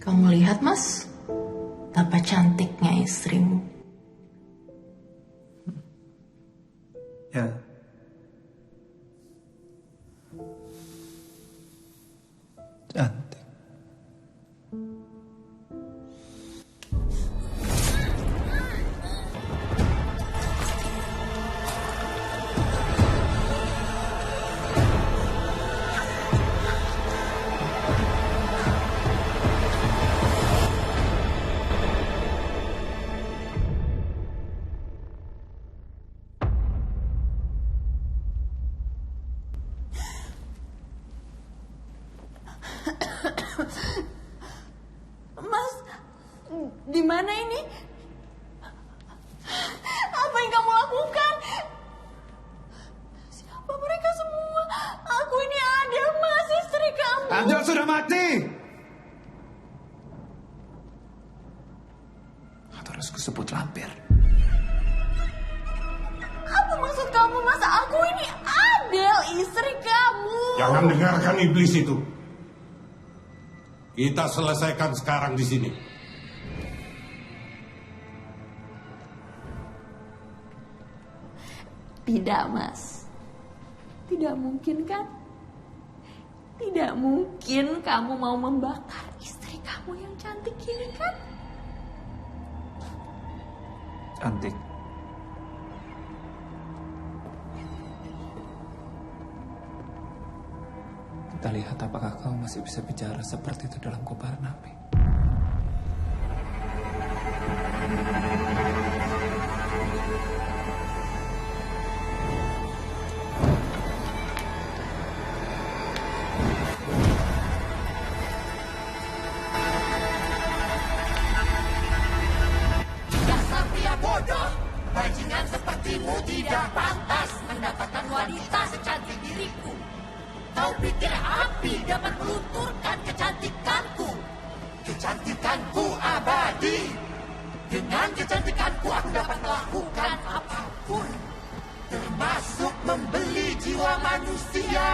Kamu lihat, Mas, betapa cantiknya istrimu. Ya. Cantik. Mas, di mana ini? Apa yang kamu lakukan? Siapa mereka semua? Aku ini Adel, Mas, istri kamu. Adel sudah mati. Atau harus kusebut lampir. Apa maksud kamu, Mas? Aku ini Adel, istri kamu. Jangan dengarkan iblis itu. Kita selesaikan sekarang di sini. Tidak, Mas. Tidak mungkin, kan? Tidak mungkin kamu mau membakar istri kamu yang cantik ini, kan? Cantik. Kita lihat apakah kau masih bisa bicara seperti itu dalam kobaran api. Dasar pria bodoh, bajingan sepertimu tidak pantas mendapatkan wanita secantik diriku. Kau pikir api dapat melunturkan kecantikanku? Kecantikanku abadi. Dengan kecantikanku aku dapat melakukan apapun, termasuk membeli jiwa manusia.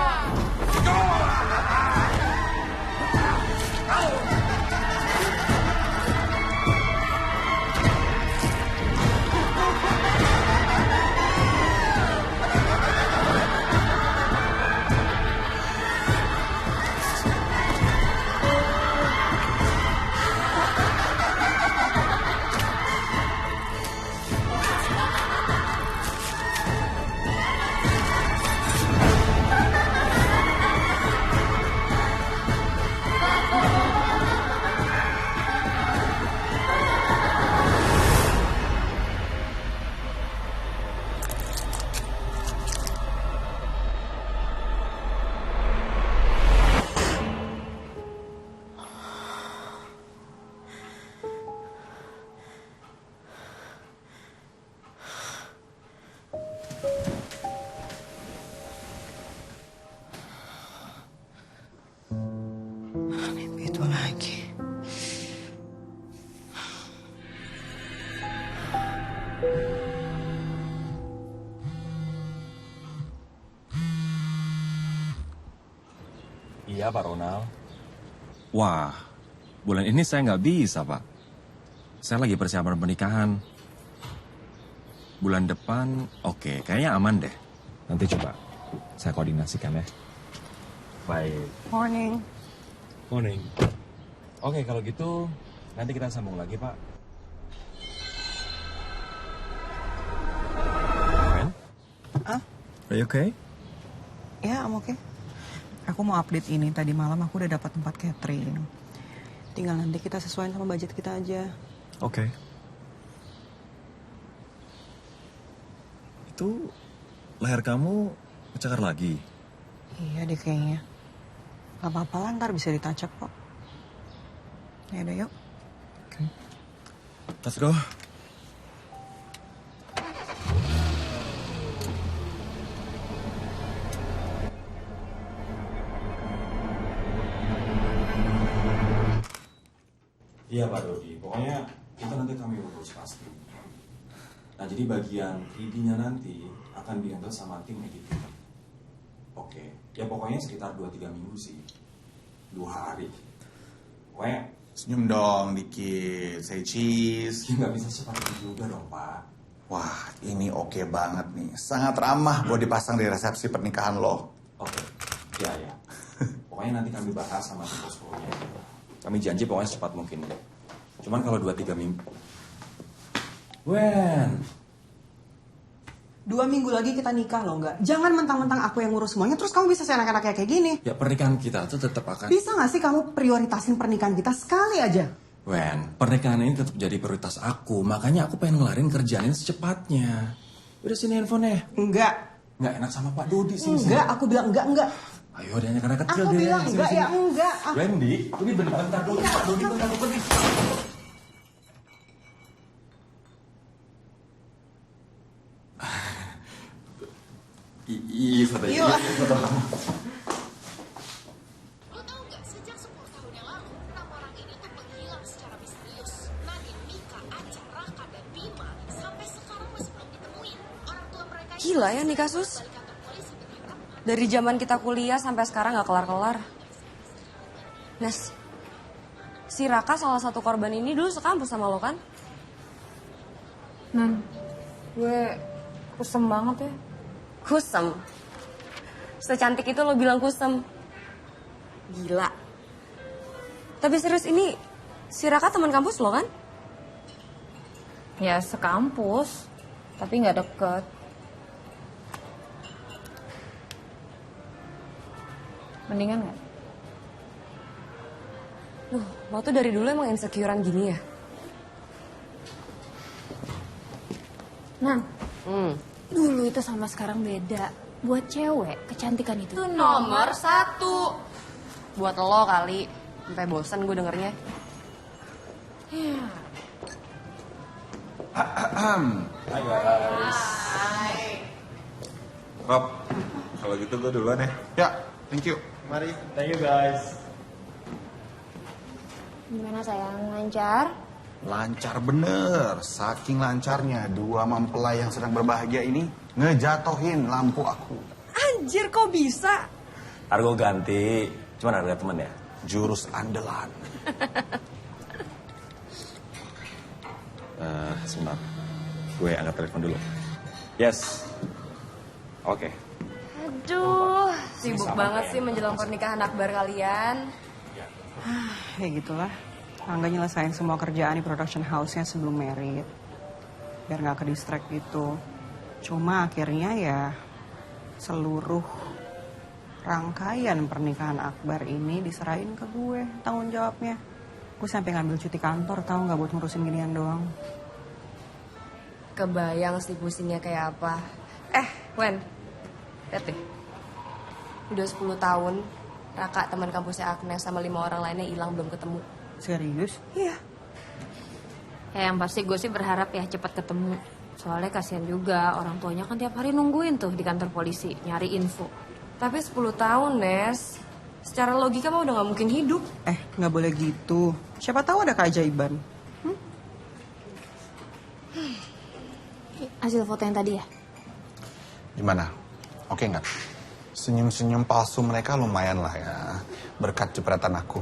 Itu lagi. Iya, Pak Ronald. Wah, bulan ini saya nggak bisa, Pak. Saya lagi persiapan pernikahan. Bulan depan, oke, kayaknya aman deh. Nanti coba saya koordinasikan ya. Baik. Morning. Morning. Oke, kalau gitu nanti kita sambung lagi, Pak. Ben? Are you okay? Ya, I'm okay. Aku mau update ini. Tadi malam aku udah dapat tempat catering. Tinggal nanti kita sesuaiin sama budget kita aja. Oke. Itu leher kamu kecakar lagi. Iya deh kayaknya. Gak apa-apa lah, ntar bisa ditacak kok. Ya udah yuk. Oke. Let's go. Iya, Pak Dodi. Pokoknya itu nanti kami urus pasti. Nah, jadi bagian 3D-nya nanti akan dihandle sama tim editing. Oke. Ya pokoknya sekitar 2-3 minggu sih. 2 hari. Pokoknya Senyum dong dikit, say cheese. Ya nggak bisa secepat itu juga dong, Pak. Wah, ini oke banget nih. Sangat ramah buat dipasang di resepsi pernikahan lo. Oke, ya. Pokoknya nanti kami bahas sama tim poskonya. Kami janji pokoknya secepat mungkin. Cuman kalau 2-3 minggu. Wen. 2 minggu lagi kita nikah loh, nggak? Jangan mentang-mentang aku yang ngurus semuanya, terus kamu bisa seenak-enaknya kayak gini. Ya pernikahan kita tuh tetap akan... Bisa nggak sih kamu prioritasin pernikahan kita sekali aja? Wen, pernikahan ini tetap jadi prioritas aku. Makanya aku pengen ngelarin kerjaan ini secepatnya. Udah sini handphonenya. Enggak. Nggak enak sama Pak Dodi sih. Enggak, aku bilang enggak. Ayo, dia hanya karena kecil Aku deh. bilang Sini, enggak sini. ya enggak. Wendy, ini bentar dulu. Pak Dodi bentar pergi. Iya, foto ini. Foto kamu. Lo tau gak, sejak 10 tahun yang lalu, 6 orang ini tuh menghilang secara misterius. Nadine, Mika, Aca, Raka, dan Bima sampai sekarang masih belum ditemuin. Orang tua mereka ini Gila ya nih kasus. balik kantor polisi berharap Dari zaman kita kuliah sampai sekarang gak kelar-kelar. Nes, si Raka salah satu korban ini dulu sekampus sama lo kan? Nan, gue kusem banget ya. Kusem. Secantik itu lo bilang kusem. Gila. Tapi serius ini si Raka teman kampus lo kan? Ya sekampus, tapi nggak deket. Mendingan nggak? Lo tuh dari dulu emang insecurean gini ya? Nan, dulu itu sama sekarang beda. Buat cewek, kecantikan itu Nomor 1. Buat lo kali. Sampai bosan gue dengernya. Hai guys. Rob, kalau gitu gue duluan ya. Ya, thank you. Mari. Thank you guys. Gimana sayang, lancar? Lancar bener, saking lancarnya 2 mempelai yang sedang berbahagia ini ngejatohin lampu aku. Anjir kok bisa? Argo ganti, cuman harga temen ya. Jurus andalan. Sebentar, gue angkat telepon dulu. Yes. Oke. Aduh, sibuk banget sih menjelang pernikahan akbar kalian. Ya gitulah. Angga nyelesain semua kerjaan di production house-nya sebelum married. Biar gak ke distract gitu. Cuma akhirnya ya seluruh rangkaian pernikahan akbar ini diserahin ke gue tanggung jawabnya. Gue sampai ngambil cuti kantor tahu nggak buat ngurusin ginian doang. Kebayang sih pusingnya kayak apa. Wen, lihat deh. Udah 10 tahun, Raka teman kampusnya Agnes sama 5 orang lainnya hilang belum ketemu. Serius? Iya. Ya yang pasti gue sih berharap ya cepat ketemu. Soalnya kasihan juga orang tuanya kan tiap hari nungguin tuh di kantor polisi nyari info. Tapi 10 tahun, Nes. Secara logika mah udah gak mungkin hidup. Nggak boleh gitu. Siapa tahu ada keajaiban. Hasil foto yang tadi ya? Gimana? Oke nggak? Senyum-senyum palsu mereka lumayan lah ya. Berkat jepretan aku.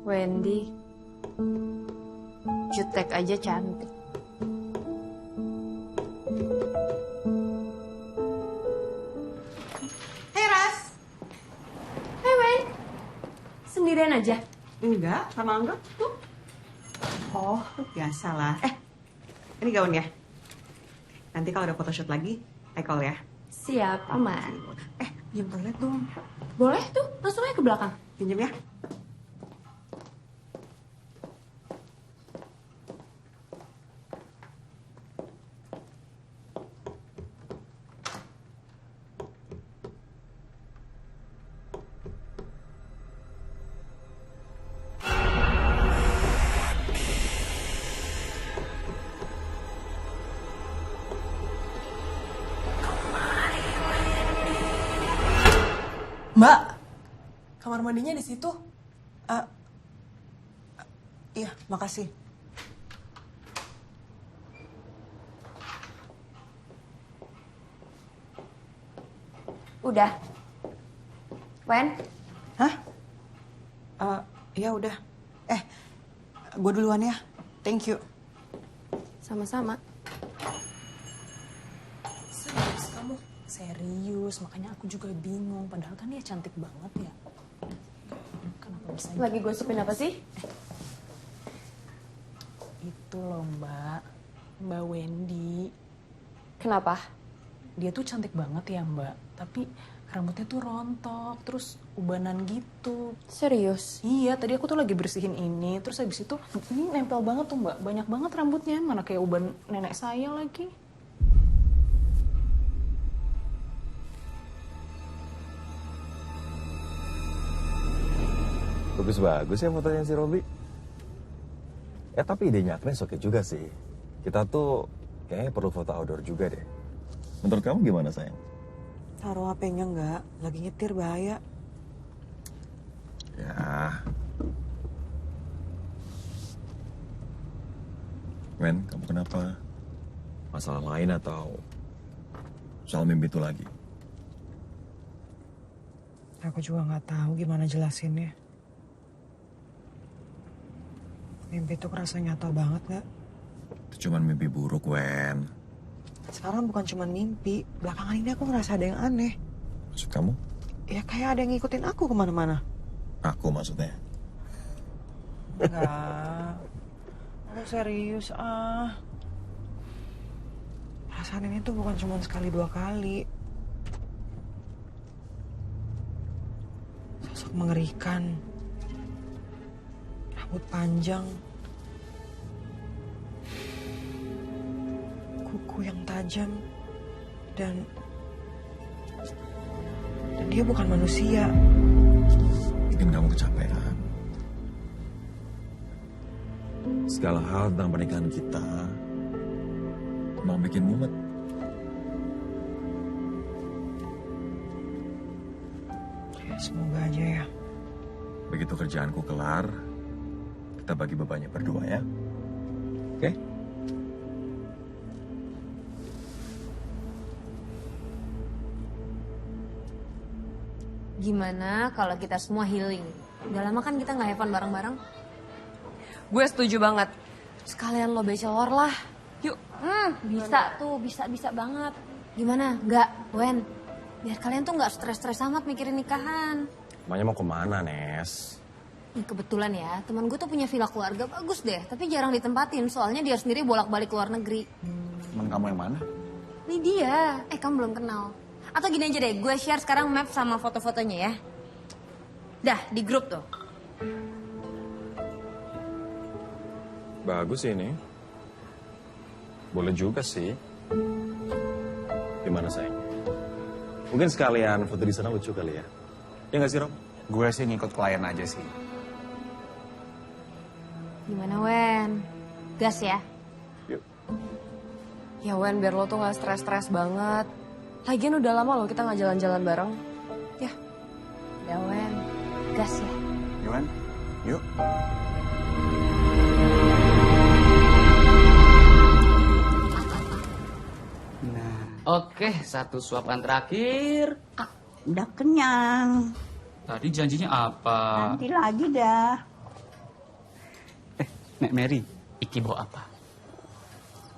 Wendy, jutek aja cantik. Hey, Ras. Hey, Wen. Sendirian aja? Enggak, sama Angga tuh. Oh, biasalah. Ini gaun ya. Nanti kalau ada photoshoot lagi, I call ya. Siap, aman. Pinjam toilet dong. Boleh tuh, langsung aja ke belakang. Pinjam ya. Mbak, kamar mandinya di situ. Iya, makasih. Udah. Wen? Hah? Ya udah. Gue duluan ya. Thank you. Sama-sama. Serius kamu? Serius, makanya aku juga bingung. Padahal kan dia cantik banget ya. Kenapa bisa gitu? Lagi gosipin apa sih? Itu loh Mbak. Mbak Wendy. Kenapa? Dia tuh cantik banget ya Mbak. Tapi rambutnya tuh rontok, terus ubanan gitu. Serius? Iya, tadi aku tuh lagi bersihin ini, terus habis itu ini nempel banget tuh Mbak, banyak banget rambutnya, mana kayak uban nenek saya lagi. Bagus-bagus ya fotonya si Robi. Tapi idenya Agnes oke juga sih. Kita tuh kayaknya perlu foto outdoor juga deh. Menurut kamu gimana sayang? Taruh HP-nya enggak, lagi nyetir bahaya. Ya. Wen, kamu kenapa? Masalah lain atau soal mimpi itu lagi? Aku juga nggak tahu gimana jelasinnya. Mimpi itu kerasa nyata banget nggak? Itu cuman mimpi buruk, Wen. Sekarang bukan cuma mimpi, belakangan ini aku ngerasa ada yang aneh. Maksud kamu? Ya kayak ada yang ngikutin aku kemana-mana. Aku maksudnya. Enggak. Aku serius Perasaan ini tuh bukan cuma sekali dua kali. Sosok mengerikan. Rambut panjang. Kuku yang tajam. Dan dia bukan manusia. Bikin kamu kecapean. Segala hal tentang pernikahan kita mau bikin mumet. Ya, semoga aja ya. Begitu kerjaanku kelar, kita bagi bebannya berdua ya. Oke? Gimana kalau kita semua healing? Udah lama kan kita nggak have fun bareng-bareng? Gue setuju banget. Sekalian lo bachelor lah. Yuk. Bisa tuh, bisa banget. Gimana? Nggak, Wen? Biar kalian tuh nggak stres-stres amat mikirin nikahan. Emangnya mau kemana, Nes? Nih, kebetulan ya, teman gue tuh punya villa keluarga bagus deh. Tapi jarang ditempatin, soalnya dia sendiri bolak-balik ke luar negeri. Temen kamu yang mana? Nih dia. Kamu belum kenal. Atau gini aja deh, gue share sekarang map sama foto-fotonya ya. Dah, di grup tuh. Bagus ini. Boleh juga sih. Gimana sayang? Mungkin sekalian foto di sana lucu kali ya? Ya nggak sih, Rob? Gue sih ngikut klien aja sih. Gimana, Wen? Gas ya? Yuk. Ya, Wen, biar lo tuh gak stres-stres banget. Lagian udah lama loh kita gak jalan-jalan bareng. Ya. Ya, Wen. Gas ya? Yuan, yuk. Nah, oke, satu suapan terakhir. Udah kenyang. Tadi janjinya apa? Nanti lagi dah. Nek Mary, Iki bawa apa?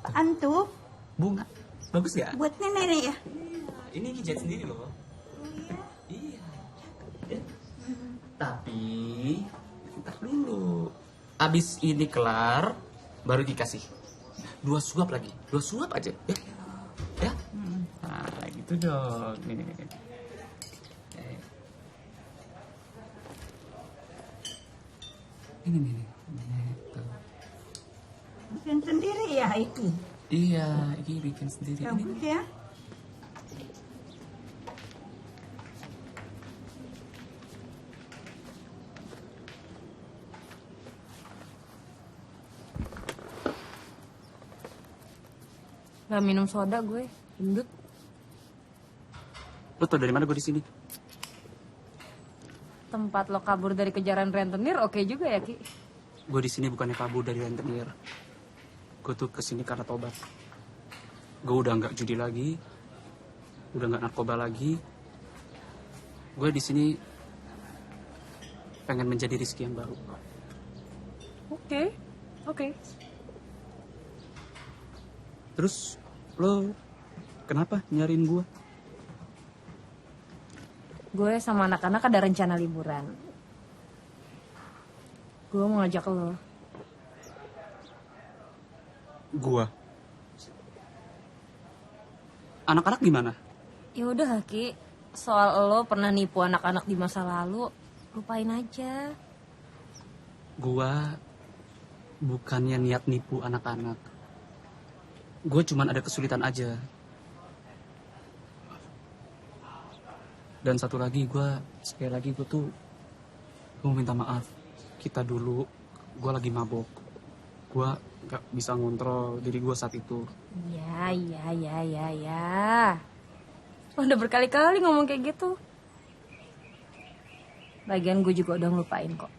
Apaan tuh? Bunga. Bagus ya? Buat nenek ya? Ini Iki jahit sendiri loh. Iya. Ya. Tapi, ntar dulu. Abis ini kelar, baru dikasih. 2 suap lagi. 2 suap aja. Ya? Ya? Nah, gitu dong. Nih. Ini nih. Bikin sendiri ya Iki? Iya, Iki bikin sendiri. Bagus ya? Gak minum soda gue, gendut. Lo tau dari mana gue di sini? Tempat lo kabur dari kejaran rentenir oke juga ya, Ki? Gue di sini bukannya kabur dari rentenir. Gue tuh kesini karena tobat. Gue udah nggak judi lagi, udah nggak narkoba lagi, gue di sini pengen menjadi Rizky yang baru. Oke. Terus lo kenapa nyariin gue? Gue sama anak-anak ada rencana liburan. Gue mau ngajak lo. Gue? Anak-anak gimana? Ya udah Ki, soal lo pernah nipu anak-anak di masa lalu, lupain aja. Gua bukannya niat nipu anak-anak. Gue cuman ada kesulitan aja. Dan satu lagi sekali lagi gue mau minta maaf. Kita dulu, gue lagi mabok. Gue gak bisa ngontrol diri gue saat itu. Ya. Lo udah berkali-kali ngomong kayak gitu. Lagian gue juga udah ngelupain kok.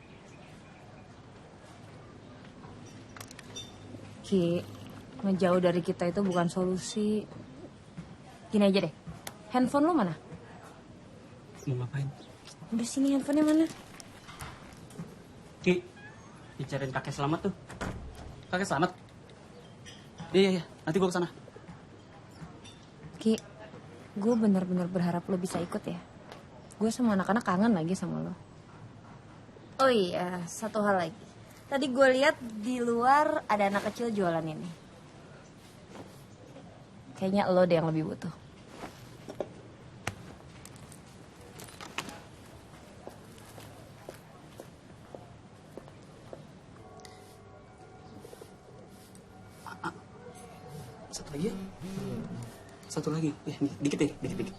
Ki, ngejauh dari kita itu bukan solusi. Gini aja deh, handphone lo mana? Mau ngapain? Udah sini handphonenya mana? Ki, dicariin kakek selamat tuh. Kakek selamat? Iya, nanti gue kesana. Ki, gue bener-bener berharap lo bisa ikut ya. Gue sama anak-anak kangen lagi sama lo. Oh iya, satu hal lagi. Tadi gue lihat di luar ada anak kecil jualan ini. Kayaknya lo deh yang lebih butuh. Satu lagi ya? Satu lagi. Dikit deh, dikit.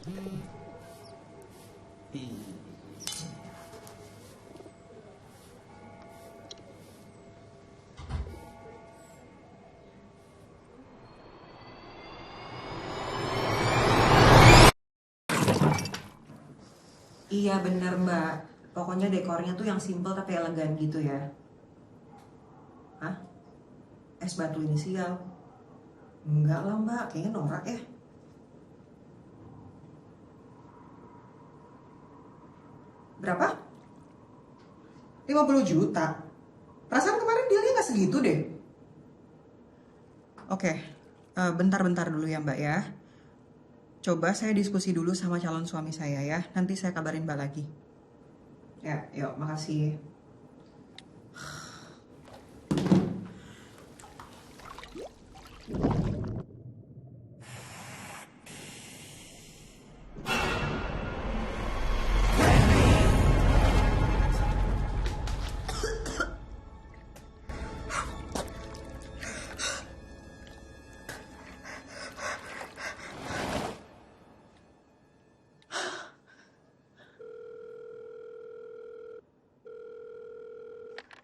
Iya bener Mbak. Pokoknya dekornya tuh yang simple tapi elegan gitu ya. Hah? Es batu inisial? Enggak lah Mbak, kayaknya norak ya. Berapa? 50 juta? Perasaan kemarin dealnya gak segitu deh. Oke, bentar-bentar dulu ya Mbak ya. Coba saya diskusi dulu sama calon suami saya ya. Nanti saya kabarin Mbak lagi. Ya, yuk, makasih.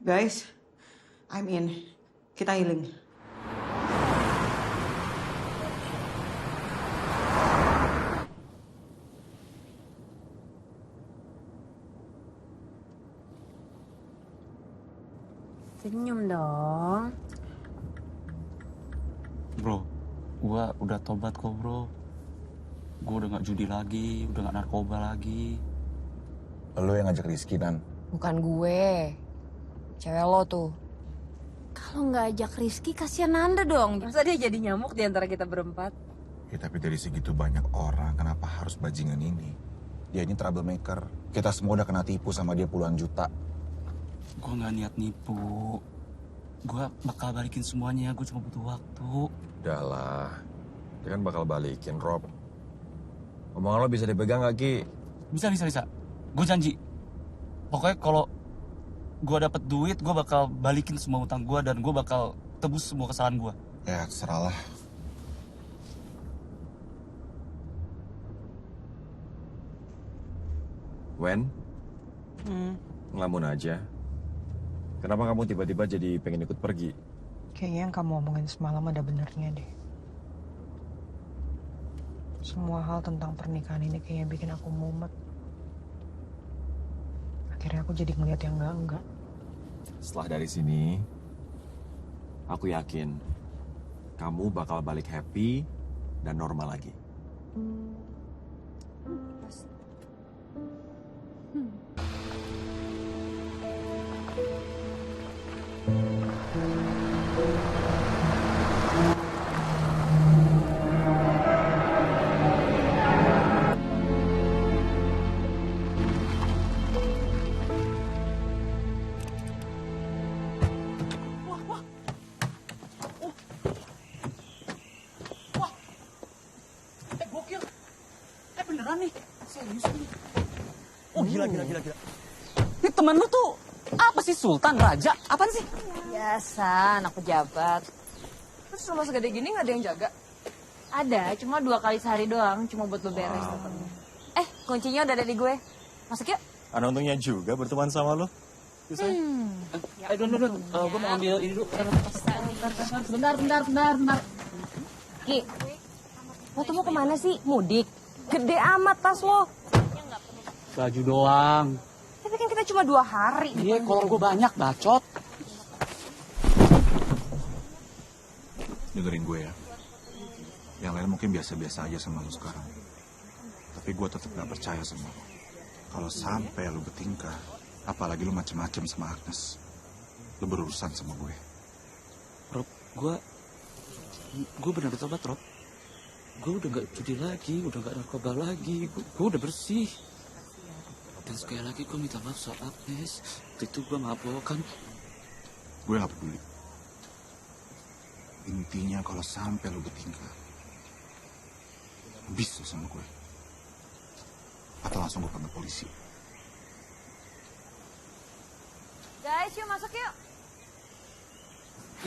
Guys, I'm in. Kita healing. Senyum dong. Bro, gua udah tobat kok bro. Gua udah gak judi lagi, udah gak narkoba lagi. Lo yang ngajak Rizky, Nan? Bukan gue. Cewek lo tuh. Kalau nggak ajak Rizky, kasihan Nanda dong. Masa dia jadi nyamuk di antara kita berempat? Ya tapi dari segitu banyak orang, kenapa harus bajingan ini? Dia ini troublemaker. Kita semua udah kena tipu sama dia puluhan juta. Gue nggak niat nipu. Gue bakal balikin semuanya, gue cuma butuh waktu. Udah lah, dia kan bakal balikin, Rob. Omongan lo bisa dipegang gak, Ki? Bisa. Gue janji. Pokoknya kalau gue dapet duit, gue bakal balikin semua utang gue dan gue bakal tebus semua kesalahan gue. Ya, terserah lah. Wen? Ngelamun aja. Kenapa kamu tiba-tiba jadi pengen ikut pergi? Kayaknya yang kamu omongin semalam ada benernya deh. Semua hal tentang pernikahan ini kayaknya bikin aku mumet. Akhirnya aku jadi ngeliat yang enggak. Setelah dari sini, aku yakin kamu bakal balik happy dan normal lagi. Oh gila. Ini temen lu tuh apa sih, Sultan, Raja? Apaan sih? Biasa, anak pejabat. Terus rumah segede gini gak ada yang jaga? Ada, cuma 2 kali sehari doang, cuma buat beberes. Kuncinya udah ada di gue. Masuk yuk. Ada untungnya juga berteman sama lo. Don. Gue mau ambil ini dulu. Bentar. Ki, lo tuh mau kemana sih? Mudik? Gede amat tas lo. Baju doang. Tapi kan kita cuma 2 hari. Iya, kolor gue banyak, bacot. Dengerin gue ya. Yang lain mungkin biasa-biasa aja sama lu sekarang. Tapi gue tetap gak percaya sama lu. Kalau sampai lu bertingkah, apalagi lu macem-macem sama Agnes, lu berurusan sama gue. Rob, gue benar bertobat, Rob. Gue udah gak judi lagi, udah gak narkoba lagi, gue udah bersih. Dan sekali lagi gue minta maaf soal Agnes. Waktu itu gue mabok kan. Gue gak peduli. Intinya kalau sampai lu bertingkah, habis lu sama gue. Atau langsung gue panggil polisi. Guys, yuk masuk yuk.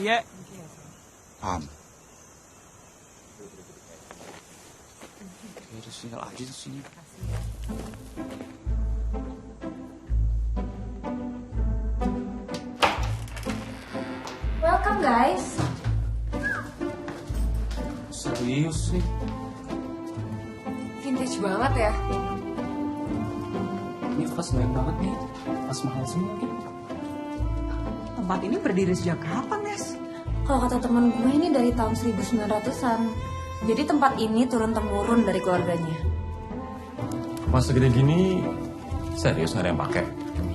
Iya. Paham? Oke, udah tinggal aja di sini. Welcome guys. Serius nih? Vintage banget ya. Ini pas banyak banget nih. Pas mahal semua nih. Tempat ini berdiri sejak kapan, Nes? Kalau kata teman gue ini dari tahun 1900-an. Jadi tempat ini turun-temurun dari keluarganya. Mas segede gini, serius nggak ada yang pakai?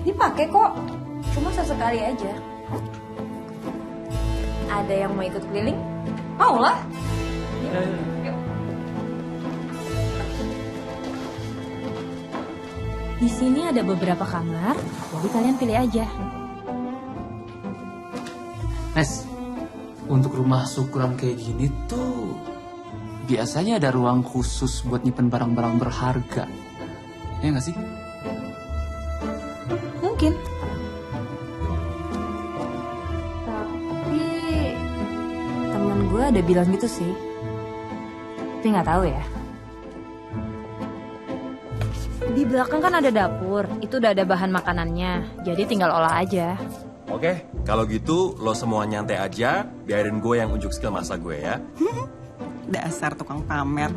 Dipakai kok. Cuma sesekali aja. Ada yang mau ikut keliling? Mau lah. Yuk. Di sini ada beberapa kamar, jadi kalian pilih aja. Nes, untuk rumah syukuran kayak gini tuh biasanya ada ruang khusus buat nyimpen barang-barang berharga. Ya nggak sih? Mungkin. Tapi temen gue ada bilang gitu sih. Tapi nggak tahu ya. Di belakang kan ada dapur, itu udah ada bahan makanannya, jadi tinggal olah aja. Oke, kalau gitu lo semua nyantai aja, biarin gue yang unjuk skill masak gue ya. Dasar tukang pamer.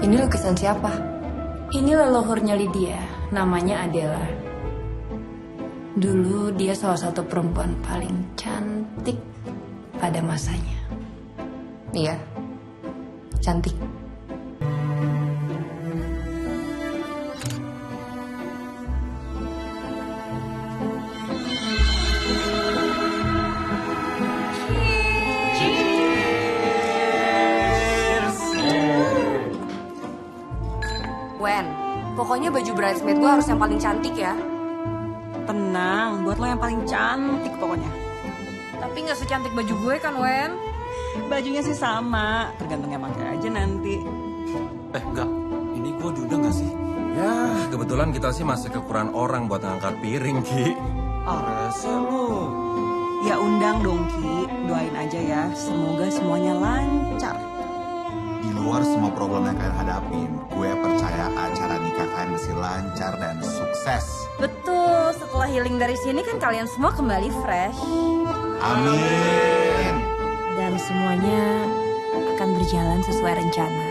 Ini lukisan siapa? Ini leluhurnya Lydia, namanya Adela. Dulu dia salah satu perempuan paling cantik pada masanya. Iya, cantik. Wen, pokoknya baju bridesmaid gue harus yang paling cantik ya. Tenang, buat lo yang paling cantik pokoknya. Tapi nggak secantik baju gue kan, Wen? Bajunya sih sama, tergantung yang pakai aja nanti. Enggak. Ini gue diundang gak sih? Ya, kebetulan kita sih masih kekurangan orang buat ngangkat piring, Ki. Rese lu. Ya undang dong, Ki. Doain aja ya, semoga semuanya lancar. Di luar semua problem yang kalian hadapin, gue percaya acara nikah kalian mesti lancar dan sukses. Betul, setelah healing dari sini kan kalian semua kembali fresh. Amin. Dan semuanya akan berjalan sesuai rencana.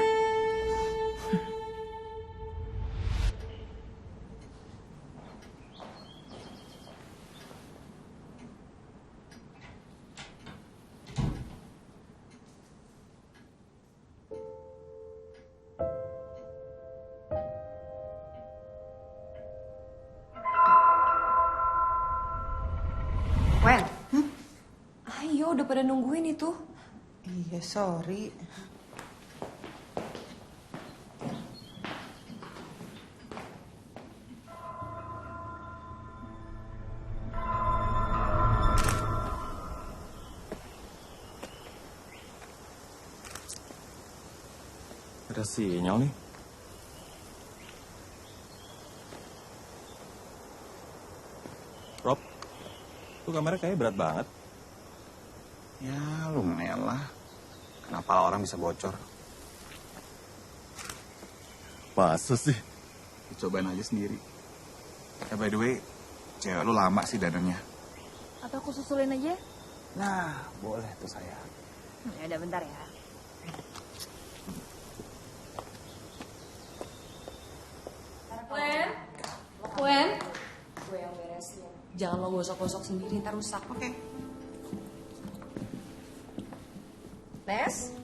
Wen, ayo udah pada nungguin itu. Iya, sorry. ada sinyal nih. Rob, tuh kamera kayaknya berat banget. Ya lumayan lah. Kenapa orang bisa bocor? Masa sih? Cobain aja sendiri. By the way, cewek lu lama sih dananya. Atau aku susulin aja? Nah, boleh tuh saya. Ya udah bentar ya. Wen? Gue yang beresin. Jangan lo gosok-gosok sendiri, ntar rusak. Oke. Nes?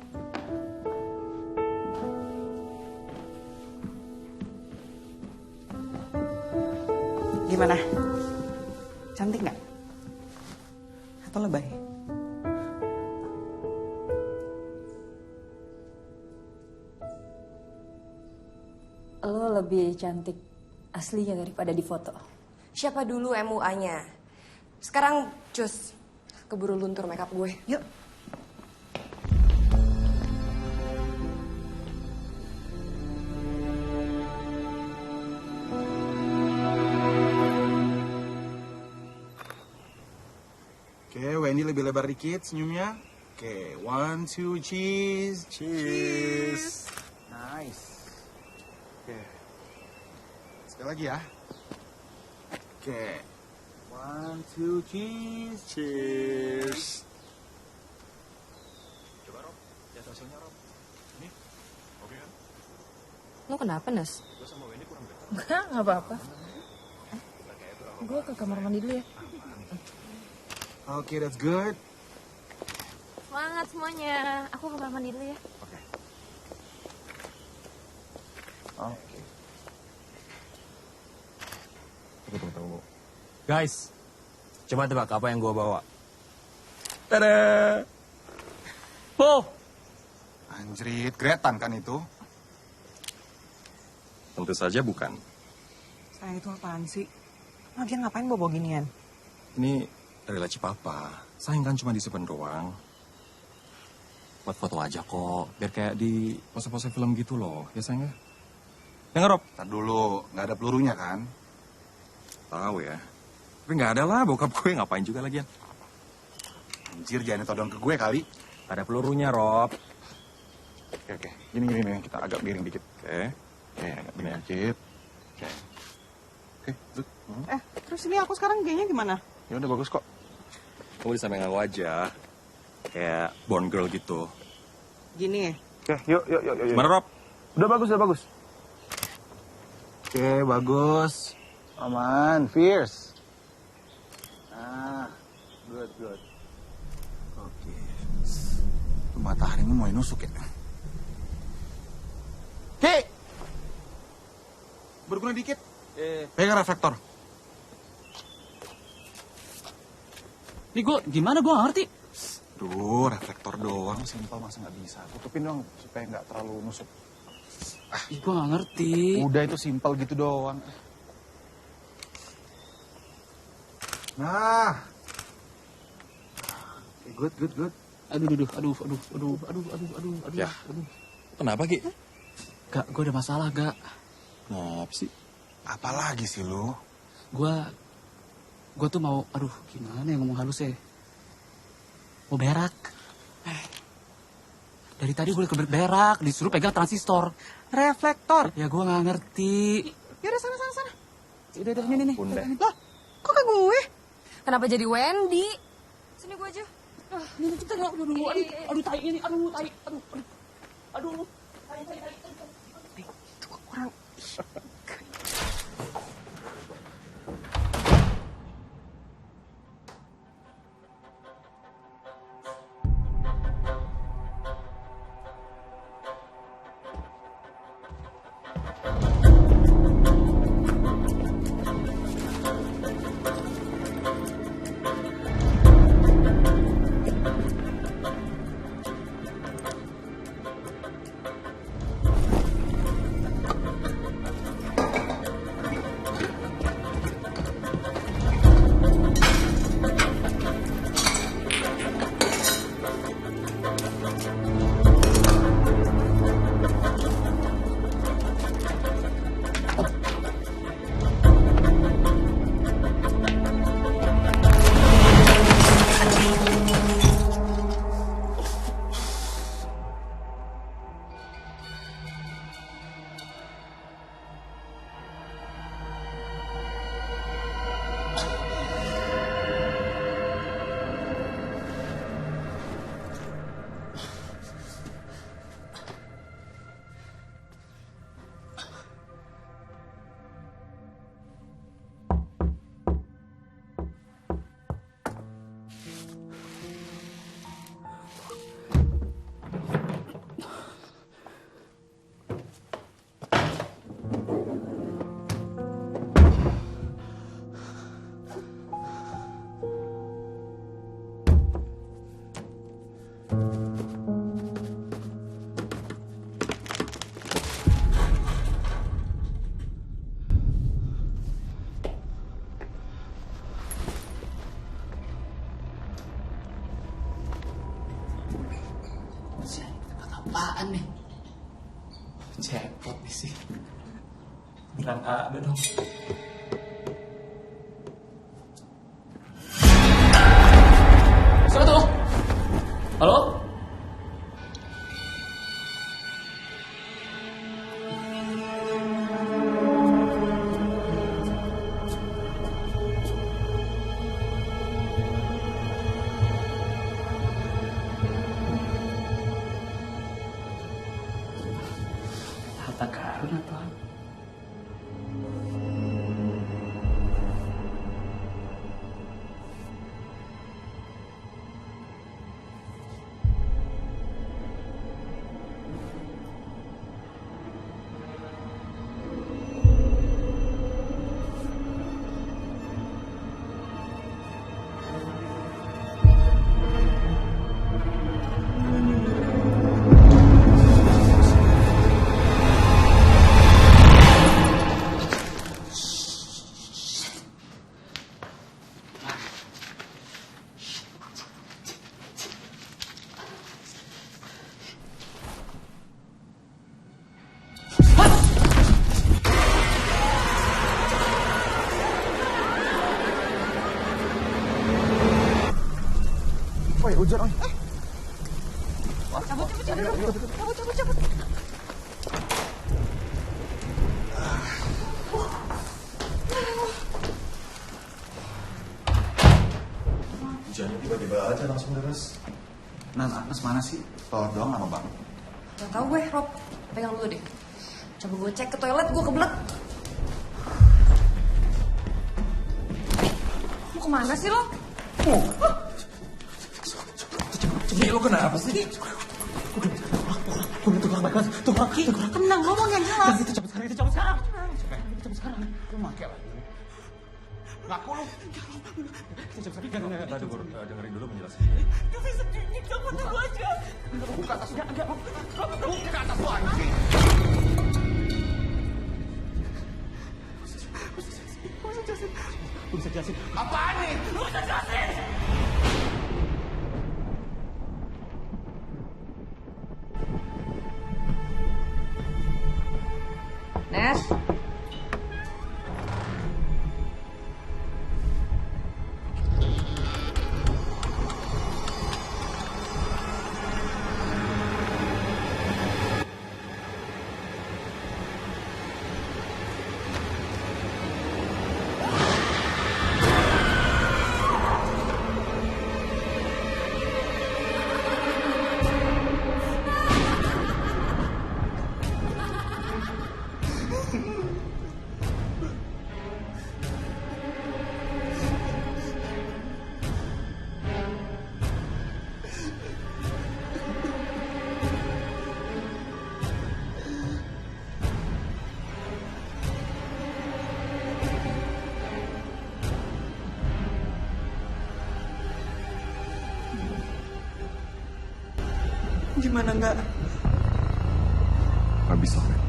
Gimana? Cantik nggak? Atau lebay? Lo lebih cantik aslinya daripada di foto. Siapa dulu MUA-nya? Sekarang cus, keburu luntur makeup gue. Yuk. Oke, Wendy lebih lebar dikit senyumnya. Oke, 1, 2, cheese. Cheese. Nice. Oke. Sekali lagi ya. Oke. 1, 2, cheese. Cheers. Coba Rob, lihat hasilnya Rob. Ini, oke kan? Lo kenapa, Nes? Gue sama Wendy kurang dekat. Enggak apa-apa. Gue ke kamar mandi dulu ya. Oke, that's good. Semangat semuanya. Aku ke kamar mandi dulu ya. Oke. Tunggu. Guys, coba tebak apa yang gue bawa. Tada! Oh! Anjrit, Gretan kan itu? Tentu saja bukan. Sayang, itu apaan sih? Lagian ngapain bawa ginian? Ini relasi papa. Sayang kan cuma disimpan doang. Buat foto aja kok. Biar kayak di pose-pose film gitu loh. Ya sayang ya? Ya Rob? Ntar dulu, nggak ada pelurunya kan? Tahu ya. Tapi nggak ada lah, bokap gue ngapain juga lagian. Anjir, jangan ditodong ke gue kali. Ada pelurunya, Rob. Oke. Gini, kita agak miring dikit. Oke, agak miring dikit. Oke, look. Terus ini aku sekarang gayanya gimana? Ya udah bagus kok. Kamu disamping aku aja. Kayak Bond girl gitu. Gini ya? Oke, yuk. Gimana, Rob? Udah bagus. Oke, bagus. Aman, fierce. Good. Oke. Matahari ini mau nusuk ya? Oke. Berguna dikit. Pegang reflektor. Ini gimana gue ngerti? Duh, reflektor doang, simpel masa nggak bisa. Tutupin dong supaya nggak terlalu nusuk. Gue nggak ngerti. Udah itu simpel gitu doang. Nah, good. Aduh. Ya. Kenapa, Ki? Gak, gue ada masalah, Gak. Kenapa sih? Apalagi sih lu? Gue tuh mau, gimana ya ngomong halus ya? Mau berak. Dari tadi gue berak, disuruh pegang transistor. Reflektor. Ya gue nggak ngerti. Yaudah, sana. Udah, ini. Bunda. Loh, kok ke gue? Kenapa jadi Wendy? Sini gue aja. Ini kita nggak, aduh, tai ini, aduh. Itu orang. Beneran ada dong. Siapa tuh? Halo? Harta karun atau apa? Woi, hujan, oi. Cabut. Hujannya tiba-tiba aja langsung deras. Agnes mana sih? Toilet doang lama banget. Gak tau gue, Rob. Pegang dulu deh. Coba gue cek ke toilet, gue kebelet. Mau kemana sih lo? Nih lo kenapa sih? Tukang. Tenang, ngomong yang jelas. Itu cepet sekarang. Lu make lah. Ngaku lu. Kita dengerin dulu penjelasannya. Gak bisa gini, kamu tunggu aja. Buka atas lu. Buka atas lu anjing. Gue bisa jelasin. Apaan nih? Lu bisa jelasin. Nes. Gimana nggak? Nggak bisa, Ren.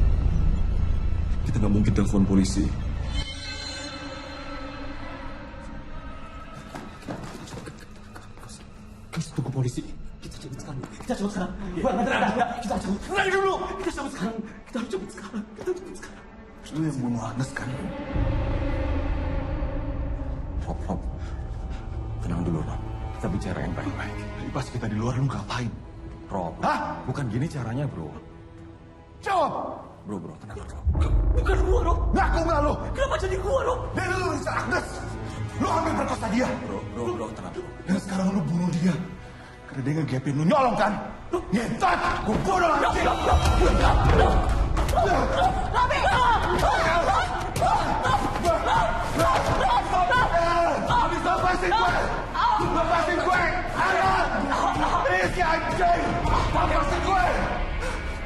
Kita nggak mungkin telepon polisi. Guys, tunggu polisi. Kita cabut sekarang. Gua nggak ada. Kita cabut. Lagi dulu. Kita cabut sekarang. Lu yang bunuh Agnes kan? Rob. Tenang dulu, Rob. Kita bicara yang baik-baik. Tadi pas kita di luar, lu ngapain? Rob. Hah? Bukan gini caranya, bro. Jawab. Bro, tenang, Rob. Bukan gua, Rob. Ngaku nggak lu? Kenapa jadi gua, Rob? Dari lu bisa Agnes. Lu ambil perkosa dia. Bro, tenang. Dan sekarang lu bunuh dia. Karena dia ngegepin lu, nyolong kan? Nyetat! Gua bunuh lagi! Lepasin gue! Ayo! Ini si anjing!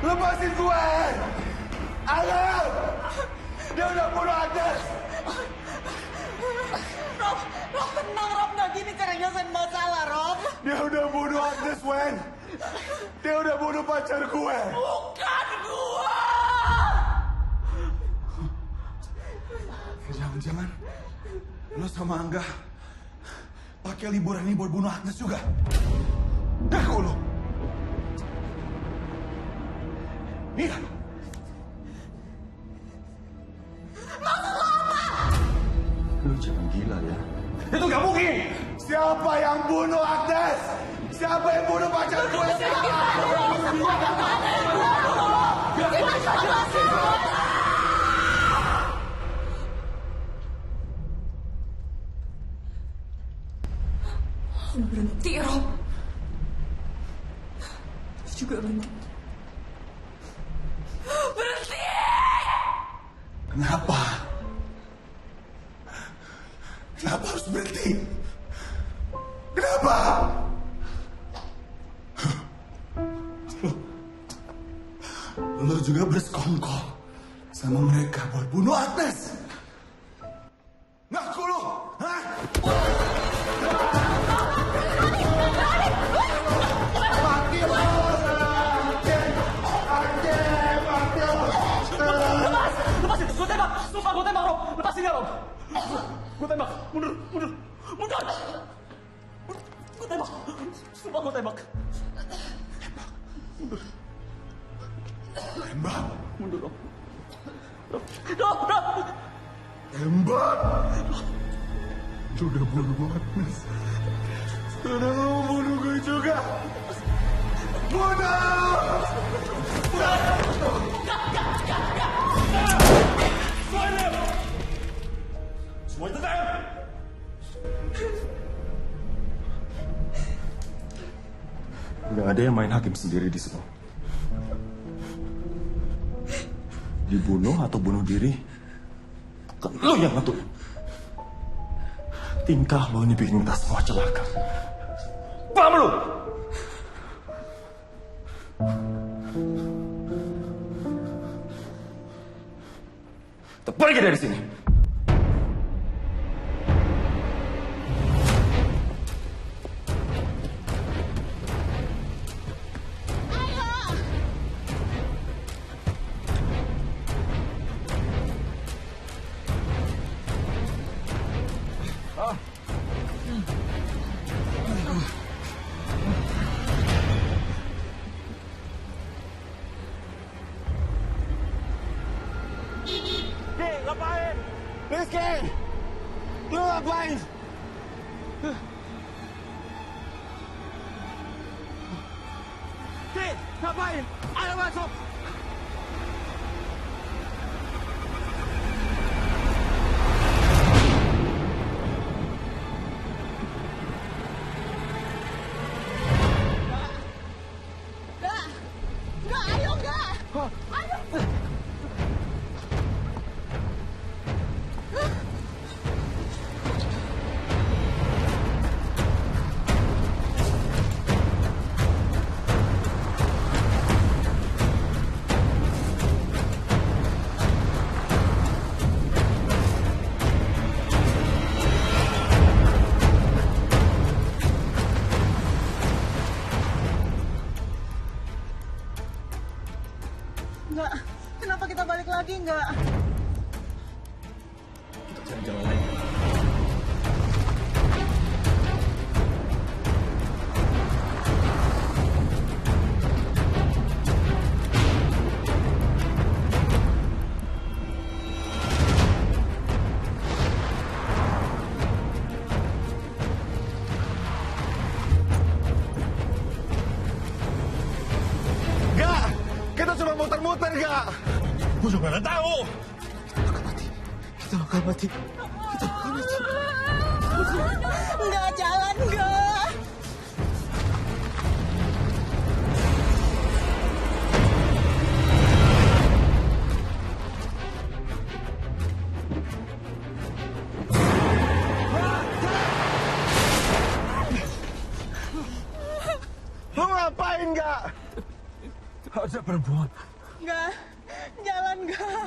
Lepasin gue! Ayo! Dia udah bunuh Agnes! Rob, tenang, Rob. Nggak gini cara nyelesain masalah, Rob. Dia udah bunuh Agnes, Wen! Dia udah bunuh pacar gue! Bukan gua! Jangan-jangan lo sama Angga pakai liburan ini buat bunuh Agnes juga? Ngaku lo! Iya! Maksud lo apa? Lu jangan gila ya. Itu gak mungkin. Siapa yang bunuh Agnes? Siapa yang bunuh pacar gue? Berhenti, Rob. Lu juga berhenti. Berhenti! Kenapa? Kenapa harus berhenti? Kenapa? Lo juga bersekongkol sama mereka buat bunuh Agnes. Ngaku lo, hah? Mati lo! Lepas itu, gue tembak! Sumpah gue tembak, Rob! Lepas ini, Rob! Gue tembak! Mundur! Mundur! Mundur! Gue tembak! Sumpah gue tembak! Mundur! Tembak? Mundur, Rob! Rob! Rob! Tembak! Lu udah bunuh Agnes. Sekarang lu bunuh gue juga. Bunuh! Semua itu tenang! Nggak ada yang main hakim sendiri di sini. Dibunuh atau bunuh diri, kan lo yang ngatur. Tingkah lo ini bikin kita semua celaka. Paham lo? Pergi dari sini. Ngapain? Rizky! Lu ngapain? Ki, ngapain? Ayo masuk! Enggak, ayo enggak! Ayo! Enggak, kenapa kita balik lagi enggak? Kita cari jalan lain. Enggak! Kita cuma muter-muter, enggak! Gue juga nggak tahu! Kita bakal mati. Enggak, jalan enggak! Lu ngapain, enggak? Ada perempuan. Enggak, jalan enggak!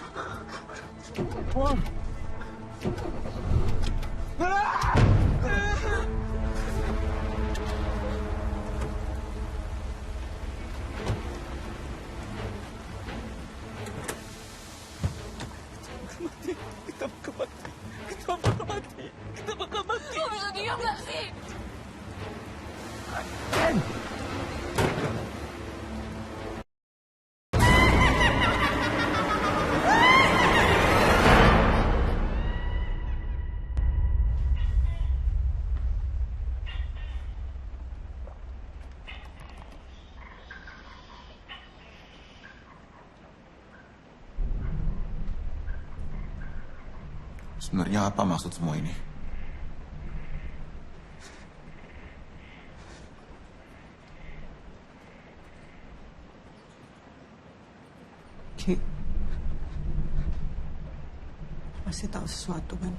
Kita bakal mati. Kita bakal mati. Kita bakal mati. Lo bisa diam gak sih? Sebenarnya apa maksud semua ini? Ki, pasti tahu sesuatu kan?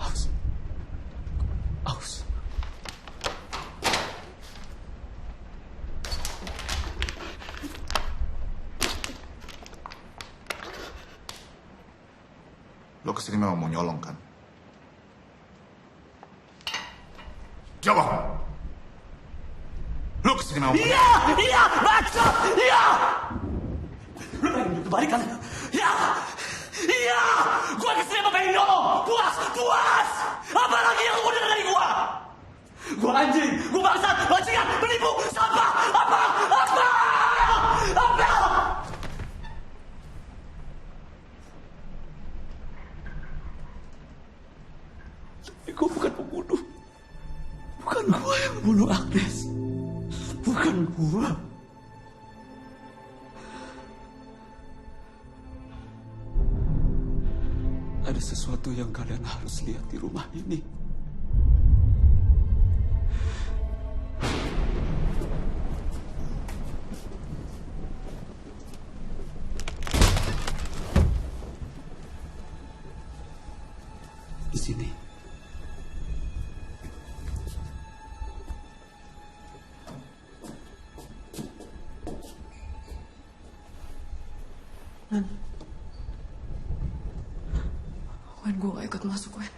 Aus. Aus. Lo kesini memang mau nyolong kan? Jawab! Lo kesini memang mau... Iya, bacot, iya! Lo pengen duit kembali kan? Iya! Gua kesini mau pengen nyolong! Puas! Apa lagi yang lo udah dari gua? Gua anjing, gua bangsat, bajingan, penipu, sampah, apa? Tapi gua bukan pembunuh. Bukan gua yang membunuh Agnes. Bukan gua. Ada sesuatu yang kalian harus lihat di rumah ini. Di sini. Wen, gue gak ikut masuk, Wen.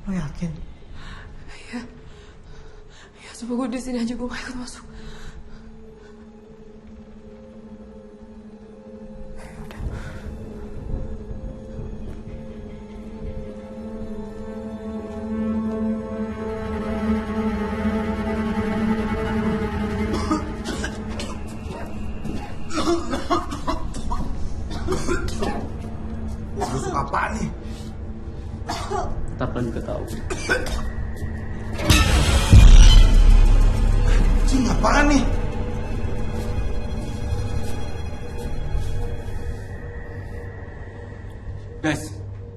Lo yakin? Iya. Ya, coba gue di sini aja, gue gak ikut masuk. Busuk apaan nih? Tapi juga tahu. Cing, apaan nih? Guys,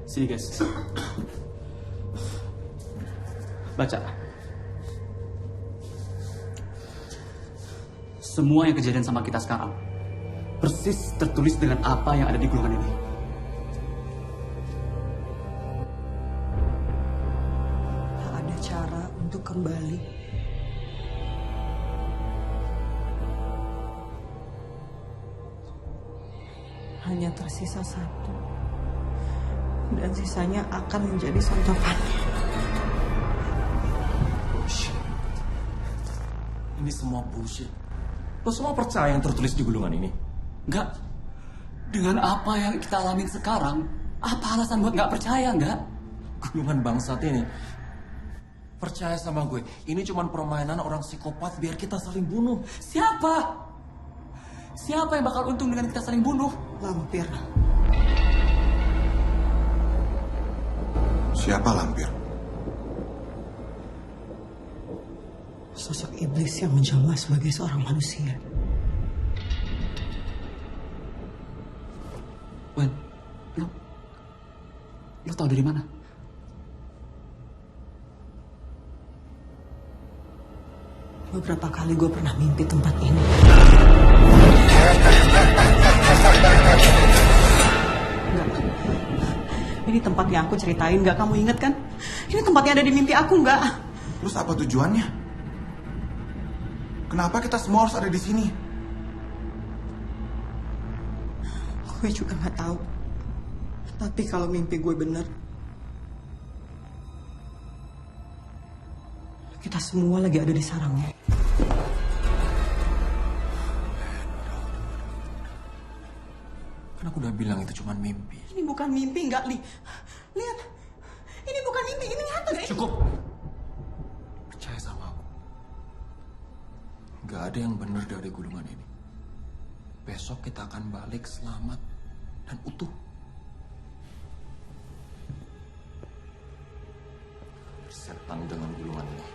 sini guys. Baca. Semua yang kejadian sama kita sekarang persis tertulis dengan apa yang ada di gulungan ini. Tak ada cara untuk kembali. Hanya tersisa satu. Dan sisanya akan menjadi sontokannya. Bullshit. Ini semua bullshit. Lo semua percaya yang tertulis di gulungan ini? Enggak. Dengan apa yang kita alamin sekarang, apa alasan buat nggak percaya, enggak? Gulungan bangsat ini. Percaya sama gue, ini cuma permainan orang psikopat biar kita saling bunuh. Siapa? Siapa yang bakal untung dengan kita saling bunuh? Lampir. Siapa lampir? Sosok iblis yang menjelma sebagai seorang manusia. Wen, lo tau dari mana? Beberapa kali gue pernah mimpi tempat ini. Enggak. Ini tempat yang aku ceritain, enggak kamu inget kan? Ini tempat yang ada di mimpi aku, enggak? Terus apa tujuannya? Kenapa kita semua harus ada di sini? Gue juga nggak tahu. Tapi kalau mimpi gue bener, kita semua lagi ada di sarangnya. Kan aku udah bilang itu cuma mimpi. Ini bukan mimpi, nggak, Li. Lihat, ini bukan mimpi, ini nyata, guys. Cukup. Percaya sama aku. Gak ada yang benar dari gulungan ini. Besok kita akan balik selamat dan utuh. Setan dengan gulungan ini.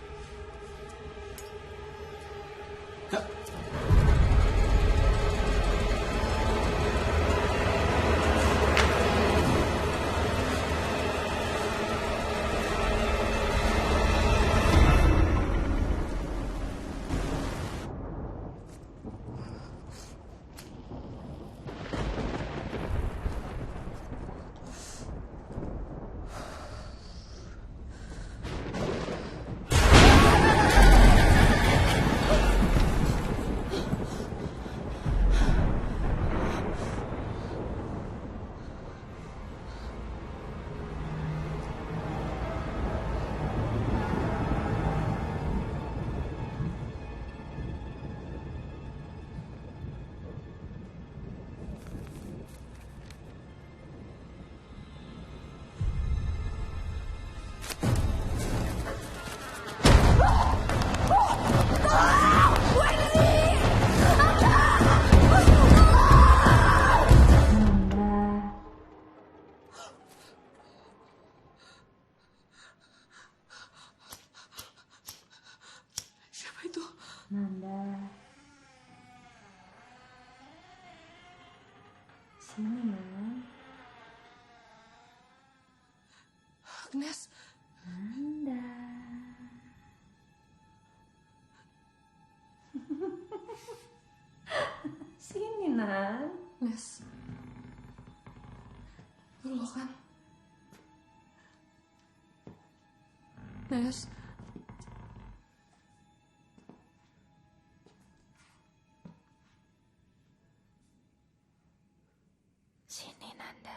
Sini, Nan. Agnes. Nanda. Sini, Nan. Agnes. Lu kan? Nes. Sini, Nanda.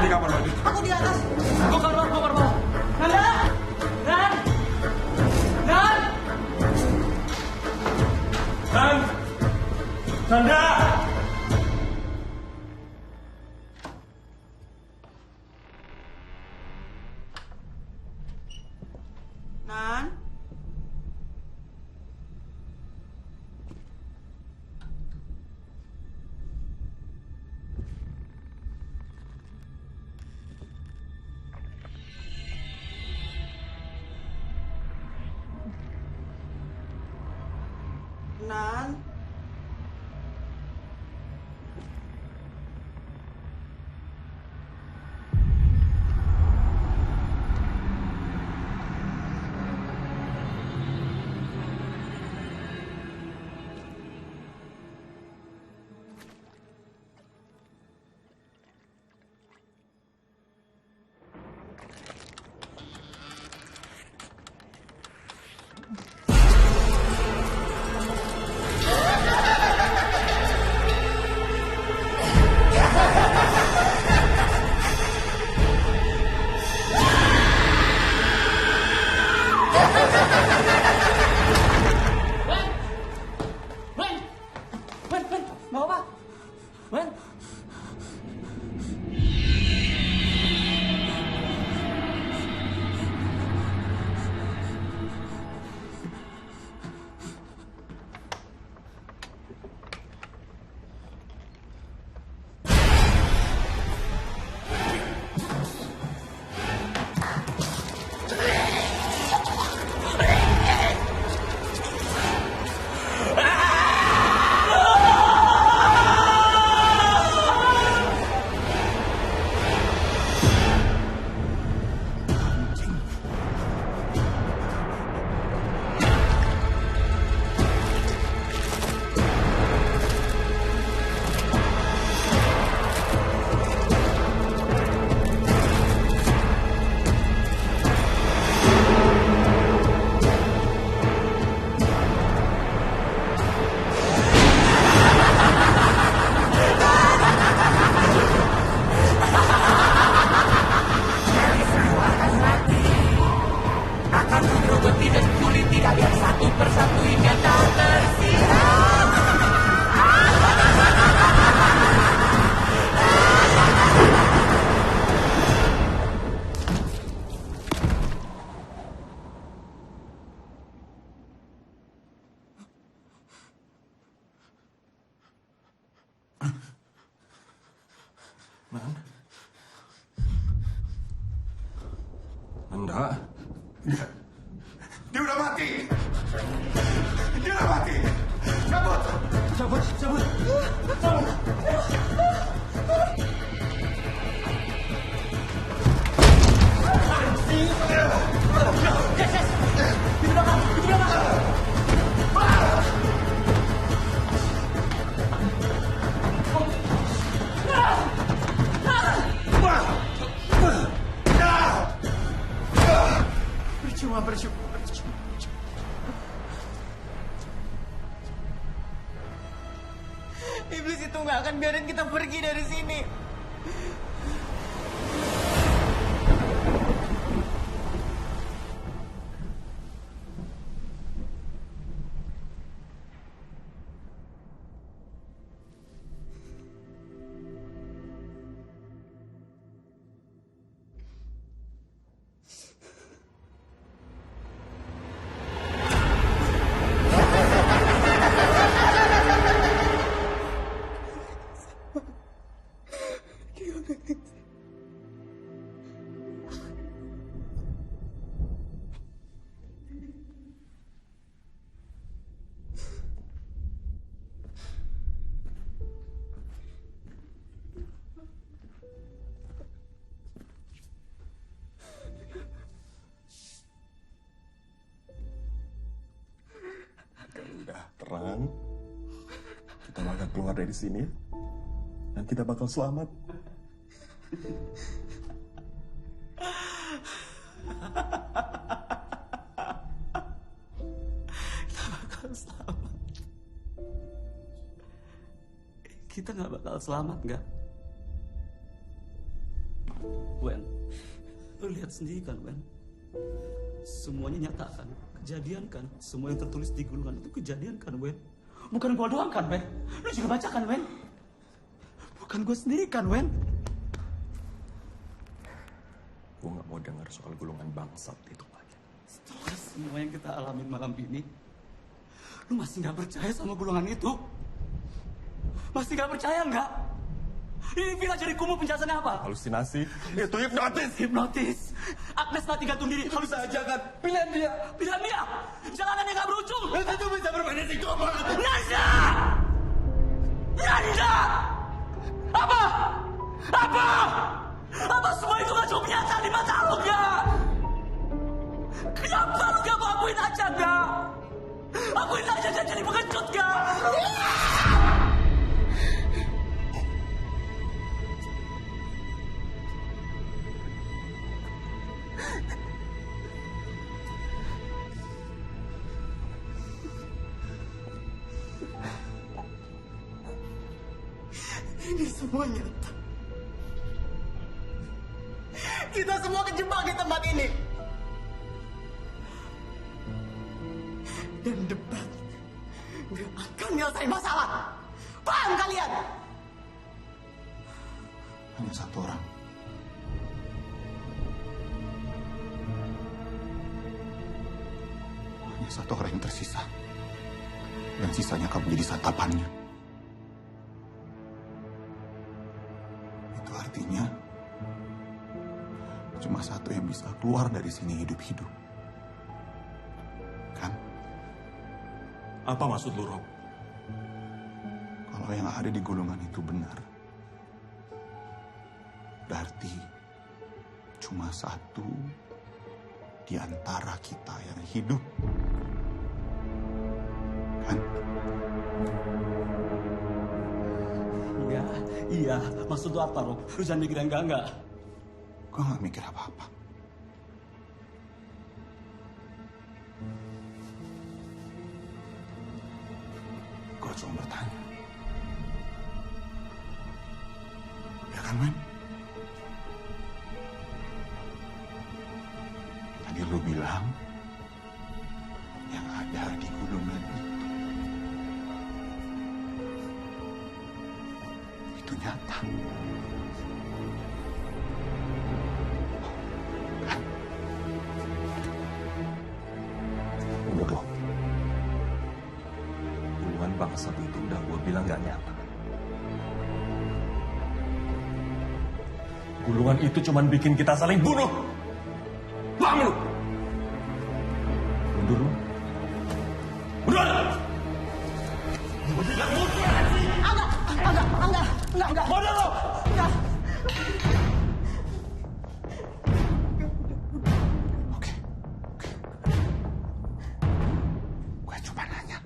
Di kamar mandi. Aku di atas. Bongkar bawah. Nanda! Nan! Nan! Nan! Nanda! Nan? Nan? Mau apa? Wen? Nan? Nanda? Dia udah mati. Dia udah mati. Cabut. Cabut. Percuma. Iblis itu nggak akan biarin kita pergi dari sini. dari sini. Dan kita bakal selamat. Kita nggak bakal selamat, nggak? Wen, lu lihat sendiri kan, Wen? Semuanya nyata kan? Kejadian kan? Semua yang tertulis di gulungan itu kejadian kan, Wen? Bukan gua doang kan, Wen? Lu juga baca kan, Wen? Bukan gua sendiri kan, Wen? Gue gak mau dengar soal gulungan bangsat itu lagi. Setelah semua yang kita alamin malam ini, lu masih nggak percaya sama gulungan itu? Masih nggak percaya nggak? Ini villa jadi kumuh, penjelasannya apa? Halusinasi. Itu hipnotis. Hipnotis. Agnes mati gantung diri. Harus saja kan. Pilihan dia. Pilihan dia. Jalanan yang nggak berujung. Itu bisa berberesiko banget. Nanda! Nanda! Apa? Apa? Apa semua itu nggak cuma kenyataan di mata lu nggak? Kenapa lu gak mau akuin aja nggak? Akuin aja dan jadi pengecut nggak? Ini semua nyata. Kita semua kejebak di tempat ini. Dan debat gak akan nyelesain masalah. Paham kalian? Hanya satu orang. Hanya satu orang yang tersisa. Dan sisanya kamu jadi santapannya. Itu artinya cuma satu yang bisa keluar dari sini hidup-hidup. Kan? Apa maksud lu, Rob? Kalau yang ada di gulungan itu benar, berarti cuma satu di antara kita yang hidup. Kan? Iya. Maksud lu apa, Rob? Lu jangan mikir yang enggak. Gue gak mikir apa-apa. Gue cuma bertanya. Ya kan, men? Tadi lu bilang yang ada di gulungan itu nyata. Bodoh. Gulungan bangsat itu udah gue bilang gak nyata. Gulungan itu cuma bikin kita saling bunuh. Paham lu? Mundur lu. Mundur! Enggak. Mundur lu! Enggak. Gue cuma nanya.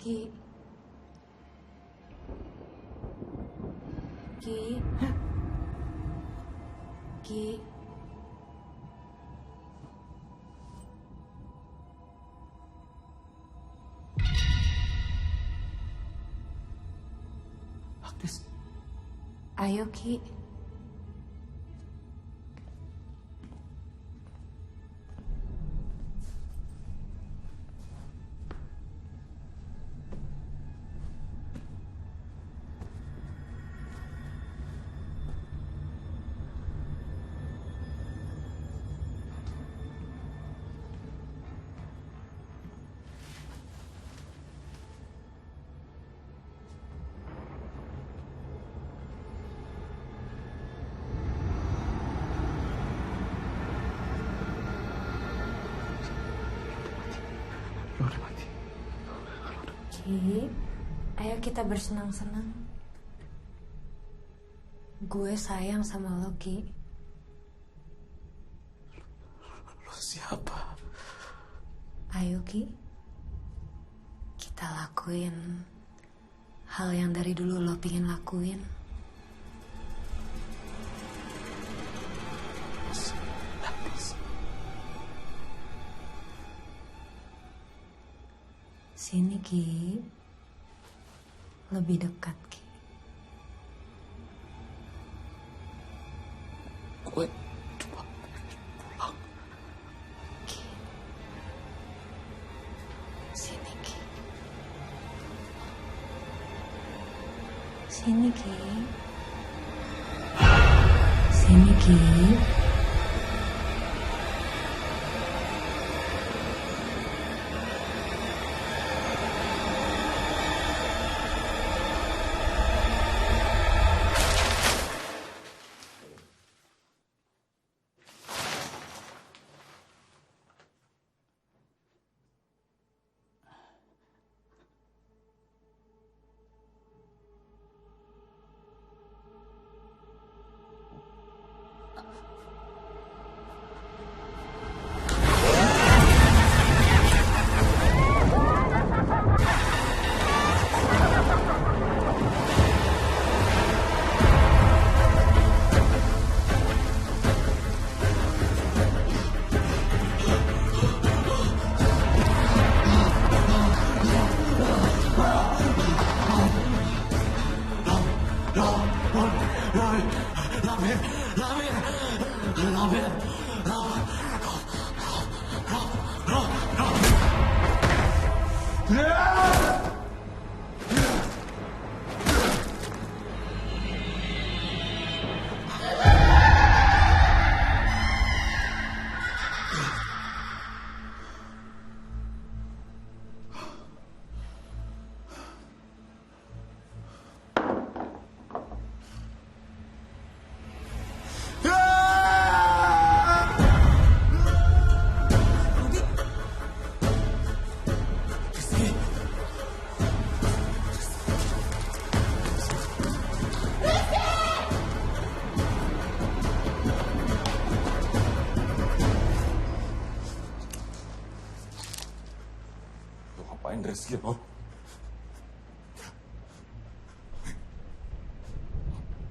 Ki. Ki. Ki. Agnes. Ayo, Ki. Ki, ayo kita bersenang-senang. Gue sayang sama lo, Ki. Lo siapa? Ayo, Ki. Kita lakuin hal yang dari dulu lo pingin lakuin. Sini, Ki. Lebih dekat, Ki. Gue cuma pulang. Ki. Sini, Ki. Sini, Ki. Sini, Ki. Ngapain Rizky lo?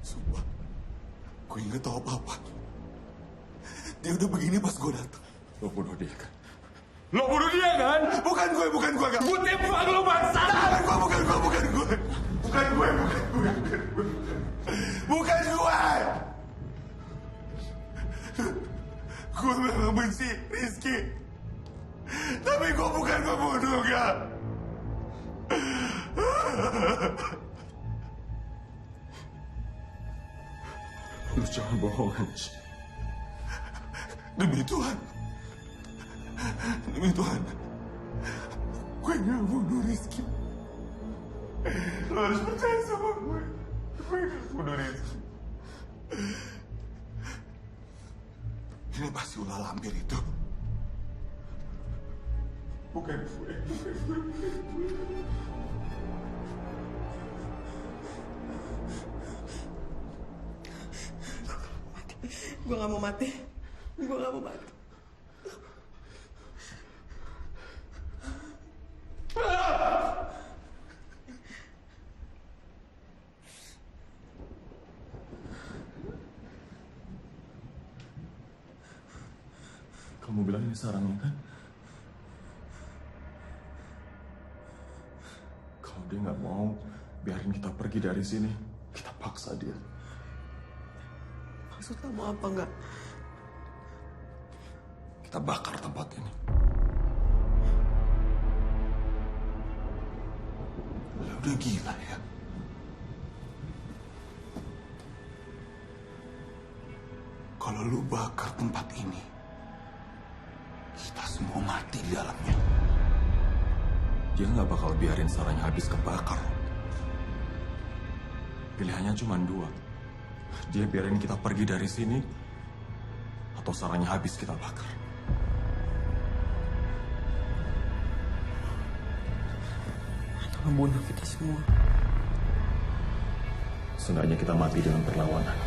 Sumpah, gue nggak tahu apa-apa. Dia udah begini pas gue datang. Lo bunuh dia kan? Lo bunuh dia kan? Bukan gue. Gue tembak lo bangsa! Bukan gue. Bukan gue. Gue memang benci Rizky. Tapi gue bukan pembunuh, gak? Lu jangan bohong, Hans. Demi Tuhan, gue gak bunuh Rizky. Lo harus percaya sama gue. Gue gak bunuh Rizky. Ini pasti ulah lampir itu. Bukan gue. Gue gak mau mati. Kamu bilang ini sarangnya kan? Kalau dia nggak mau biarin kita pergi dari sini, kita paksa dia. Maksud kamu apa enggak? Kita bakar tempat ini. Lo udah gila ya? Kalau lu bakar tempat ini, kita semua mati di dalamnya. Dia nggak bakal biarin sarangnya habis kebakar. Pilihannya cuma dua. Dia biarin kita pergi dari sini, atau sarangnya habis kita bakar. ngebunuh kita semua. Seenggaknya kita mati dengan perlawanan.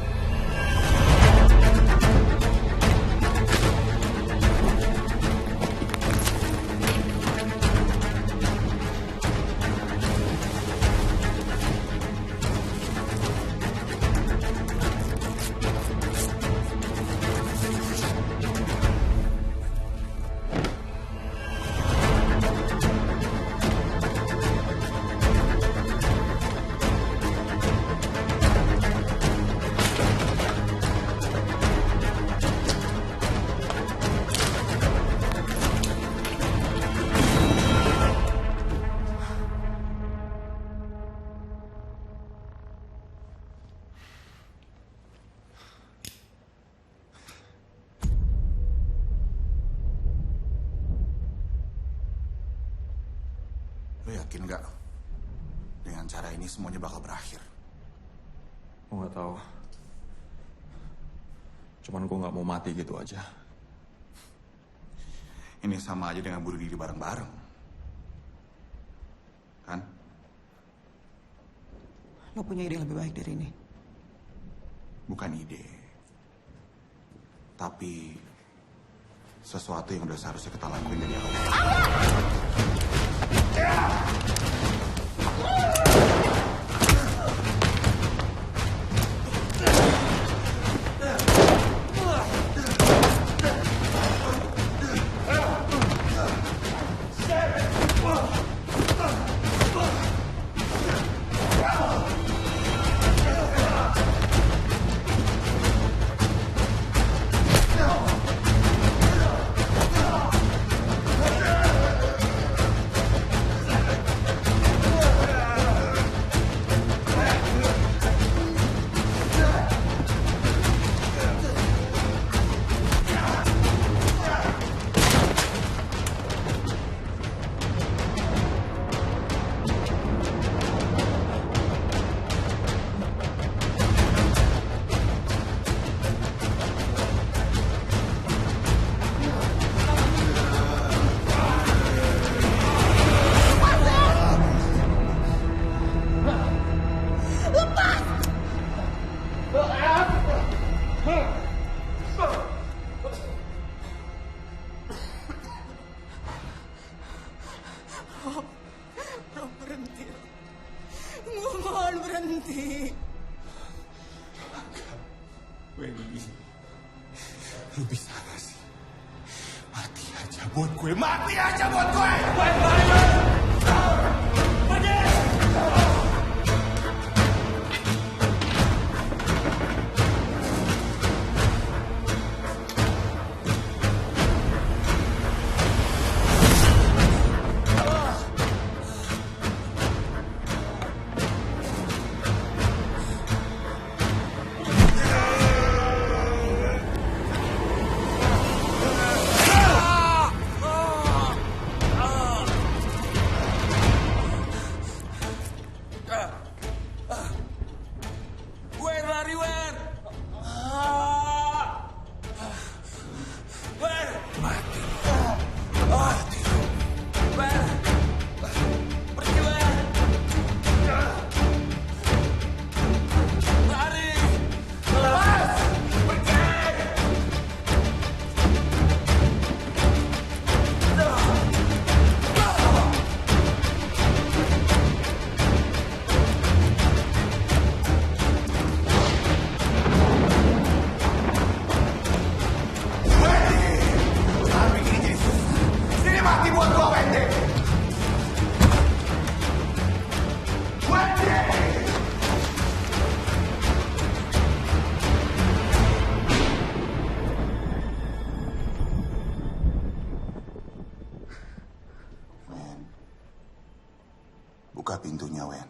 Lo yakin nggak dengan cara ini semuanya bakal berakhir? Gue nggak tahu. Cuman gue nggak mau mati gitu aja. Ini sama aja dengan bunuh diri bareng-bareng. Kan? Lo punya ide yang lebih baik dari ini? Bukan ide. Tapi sesuatu yang udah seharusnya kita lakuin dari awal. Lu bisa gak sih? Mati aja buat gue, mati aja buat gue! Buka pintunya, Wen.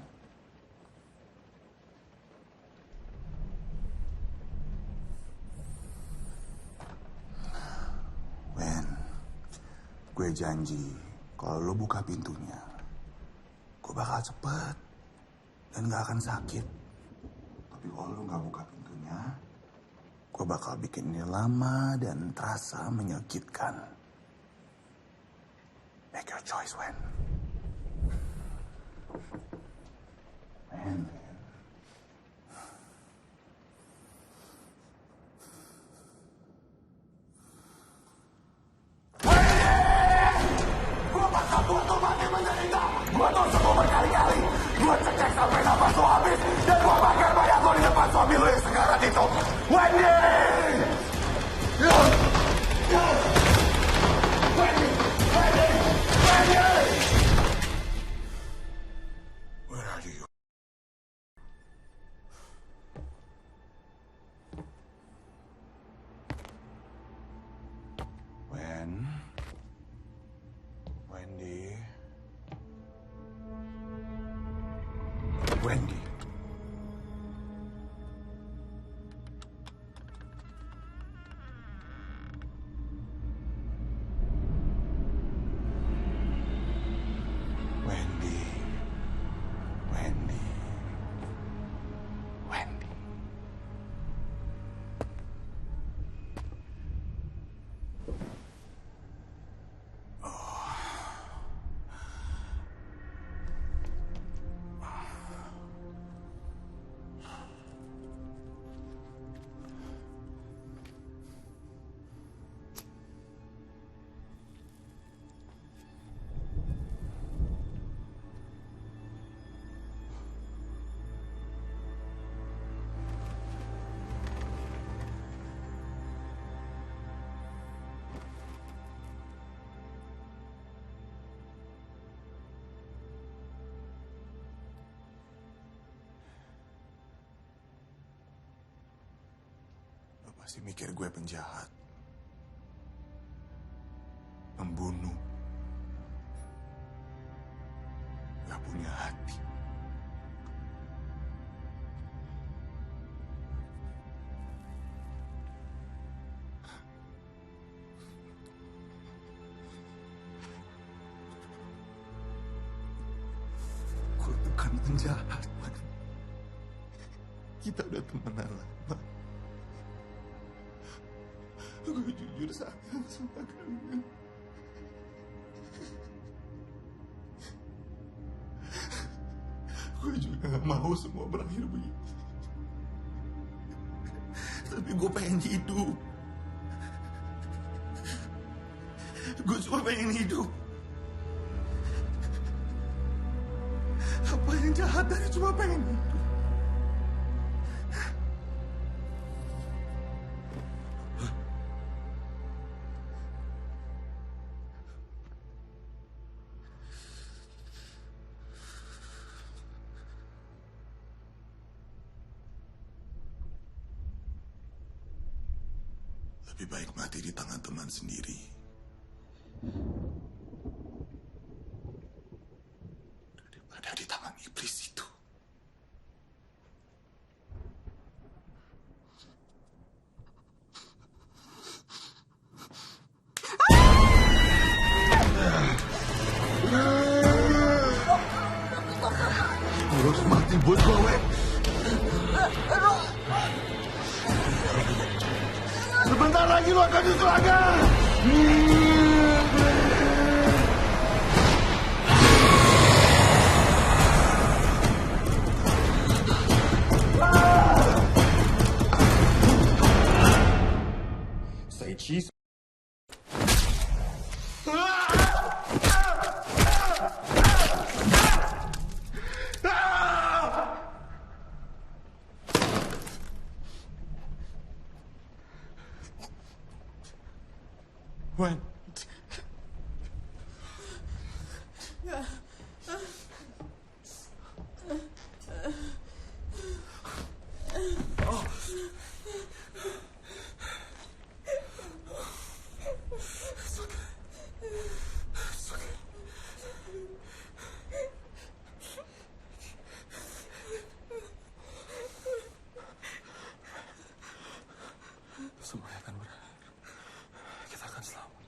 Wen, gue janji kalau lo buka pintunya, gue bakal cepet dan gak akan sakit. Tapi kalau lo gak buka pintunya, gue bakal bikin ini lama dan terasa menyakitkan. Make your choice, Wen. Gue cek sampai nafas lo habis. Dan gue bakar mayat lo di depan suami lo yang sekarat itu. Wendy! Where are you? Wendy. Wendy. Wendy. Wendy. Masih mikir gue penjahat, pembunuh, gak punya hati. Gue bukan penjahat, man. Kita udah temenan lama. Gue jujur sayang sama kalian. Gue juga gak mau semua berakhir begini. Tapi gue pengen hidup. Gue cuma pengen hidup. Apa yang jahat dari cuma pengen hidup. Lebih baik mati di tangan teman sendiri daripada di tangan iblis itu. Lu harus mati buat gue. Sebentar lagi lo akan diserahkan. Say cheese. When? Semuanya akan berakhir. Kita akan selamat.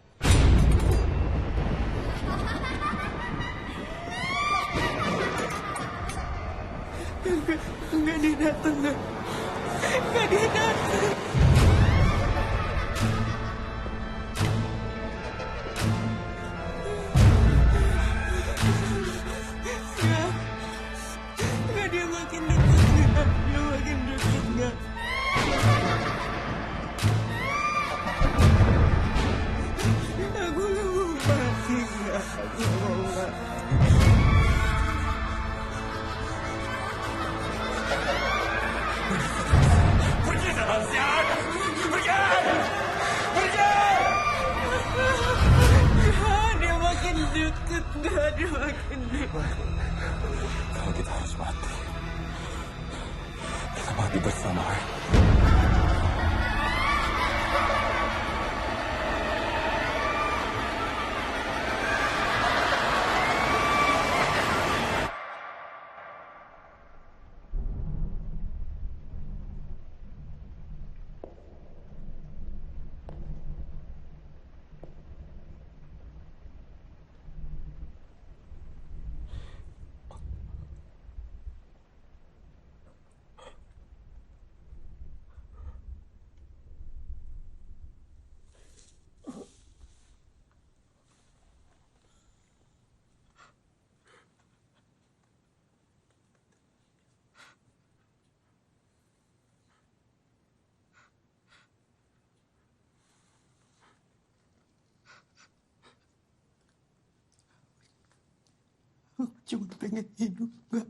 Enggak dia datang, enggak dia datang. Enggak dia makin dekat, dia makin dekat. Aku gak mau mati, aku gak mau mati. Kalau kita harus mati, kita mati bersama. Cuma pengen hidup, Mbak.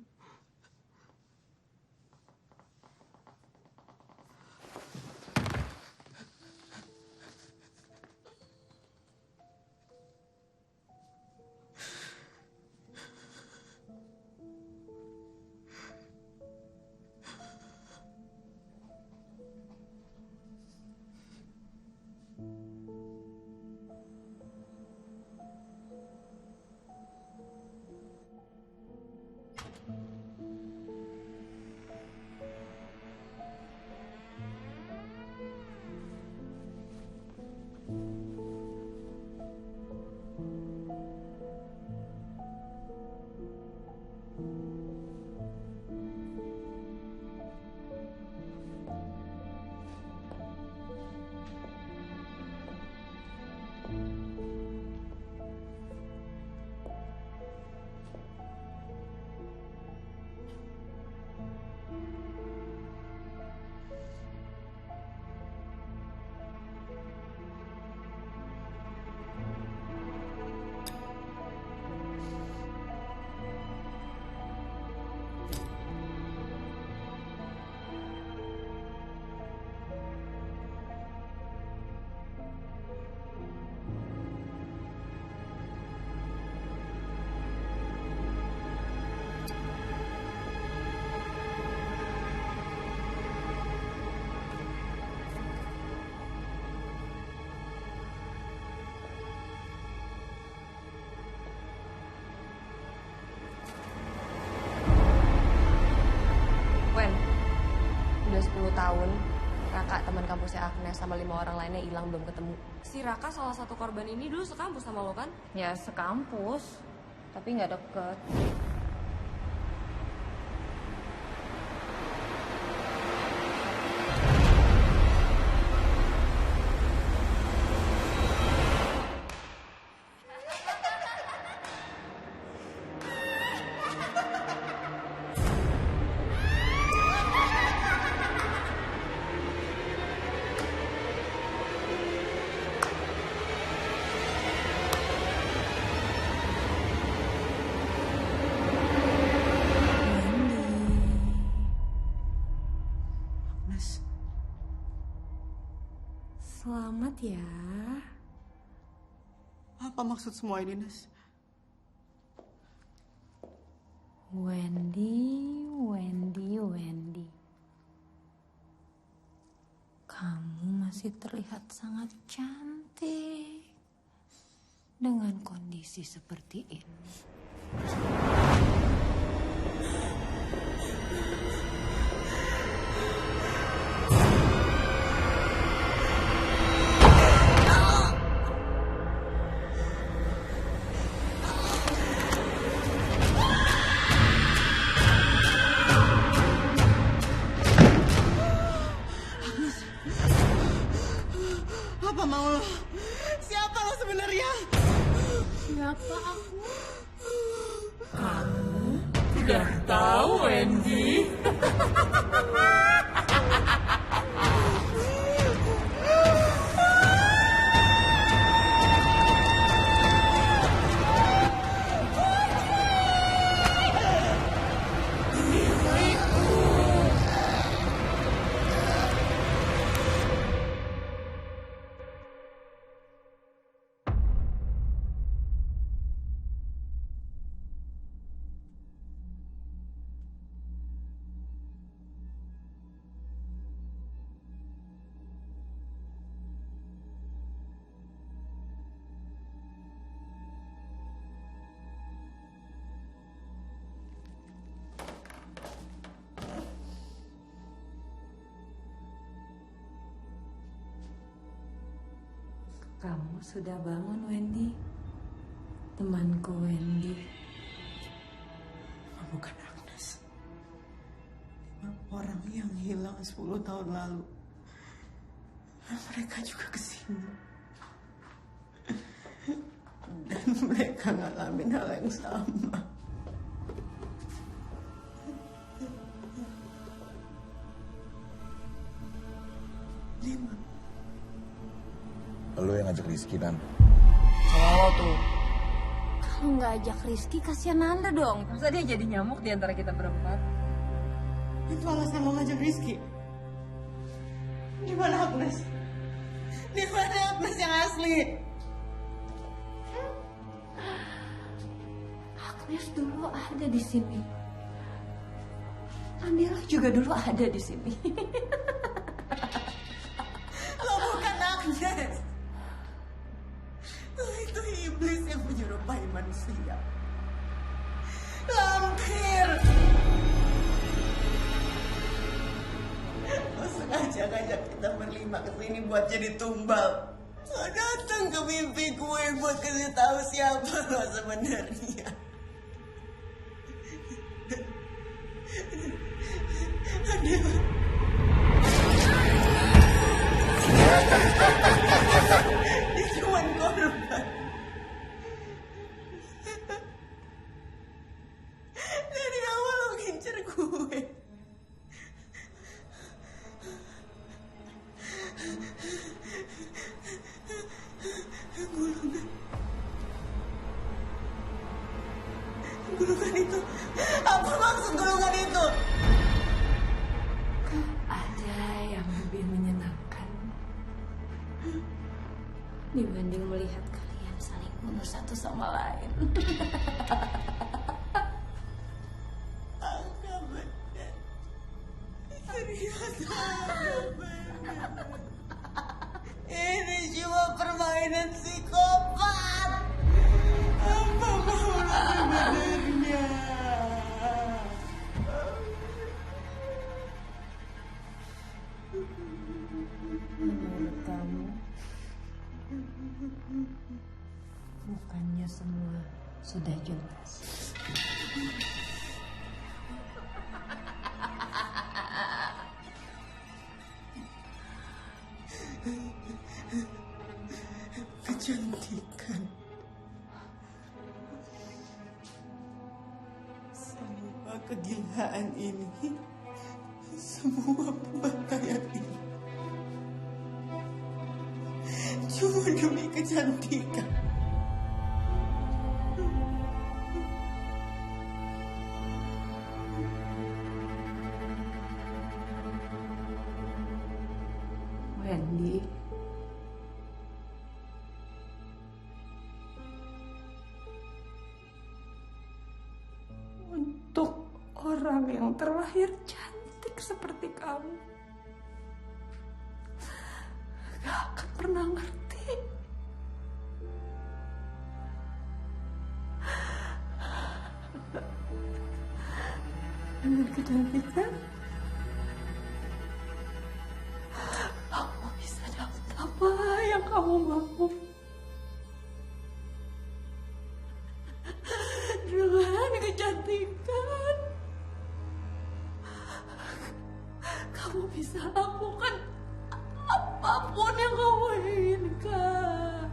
Udah 10 tahun, Raka teman kampusnya Agnes sama 5 orang lainnya hilang belum ketemu. Si Raka salah satu korban ini dulu sekampus sama lo kan? Ya sekampus, tapi nggak deket. Selamat ya. Apa maksud semua ini, Nes? Wendy. Kamu masih terlihat sangat cantik dengan kondisi seperti ini. Apa mau lo? Siapa lo sebenarnya? Siapa aku? Kamu tidak tahu, Wendy. Kamu sudah bangun, Wendy. Temanku Wendy. Bukan Agnes. 5 orang yang hilang 10 tahun lalu. Mereka juga kesini. Dan mereka ngalamin hal yang sama. Lo yang ngajak Rizky, Dan. Oh tuh. Kalau nggak ajak Rizky, kasihan Nanda dong. Masa dia jadi nyamuk di antara kita berempat? Itu alasan lo ngajak Rizky. Di mana Agnes? Di mana Agnes yang asli? Agnes dulu ada di sini. Andela juga dulu ada di sini. Lo bukan Agnes. Lo itu iblis yang menyerupai manusia. Lampir. Lo sengaja ngajak kita berlima kesini buat jadi tumbal. Lo datang ke mimpi gue buat kasih tahu siapa lo sebenarnya. Dia cuma korban. Dari awal lo ngincer gue. Gulungan itu. Apa maksud gulungan itu? Ada yang lebih menyenangkan dibanding melihat kalian saling bunuh satu sama lain. Agak benar. Ternyata agak benar. Ini cuma permainan psikopat. Apa mau sebenarnya? Menurut kamu, bukannya semua sudah jelas? Kecantikan. Semua kegilaan ini, semua pembantaian ini, cuma demi kecantikan. Wendy, untuk orang yang terlahir cantik seperti kamu, gak akan pernah ngerti. Dengan kecantikan, kamu bisa dapat apa yang kamu mau. Dengan kecantikan, kamu bisa lakukan apapun yang kamu inginkan.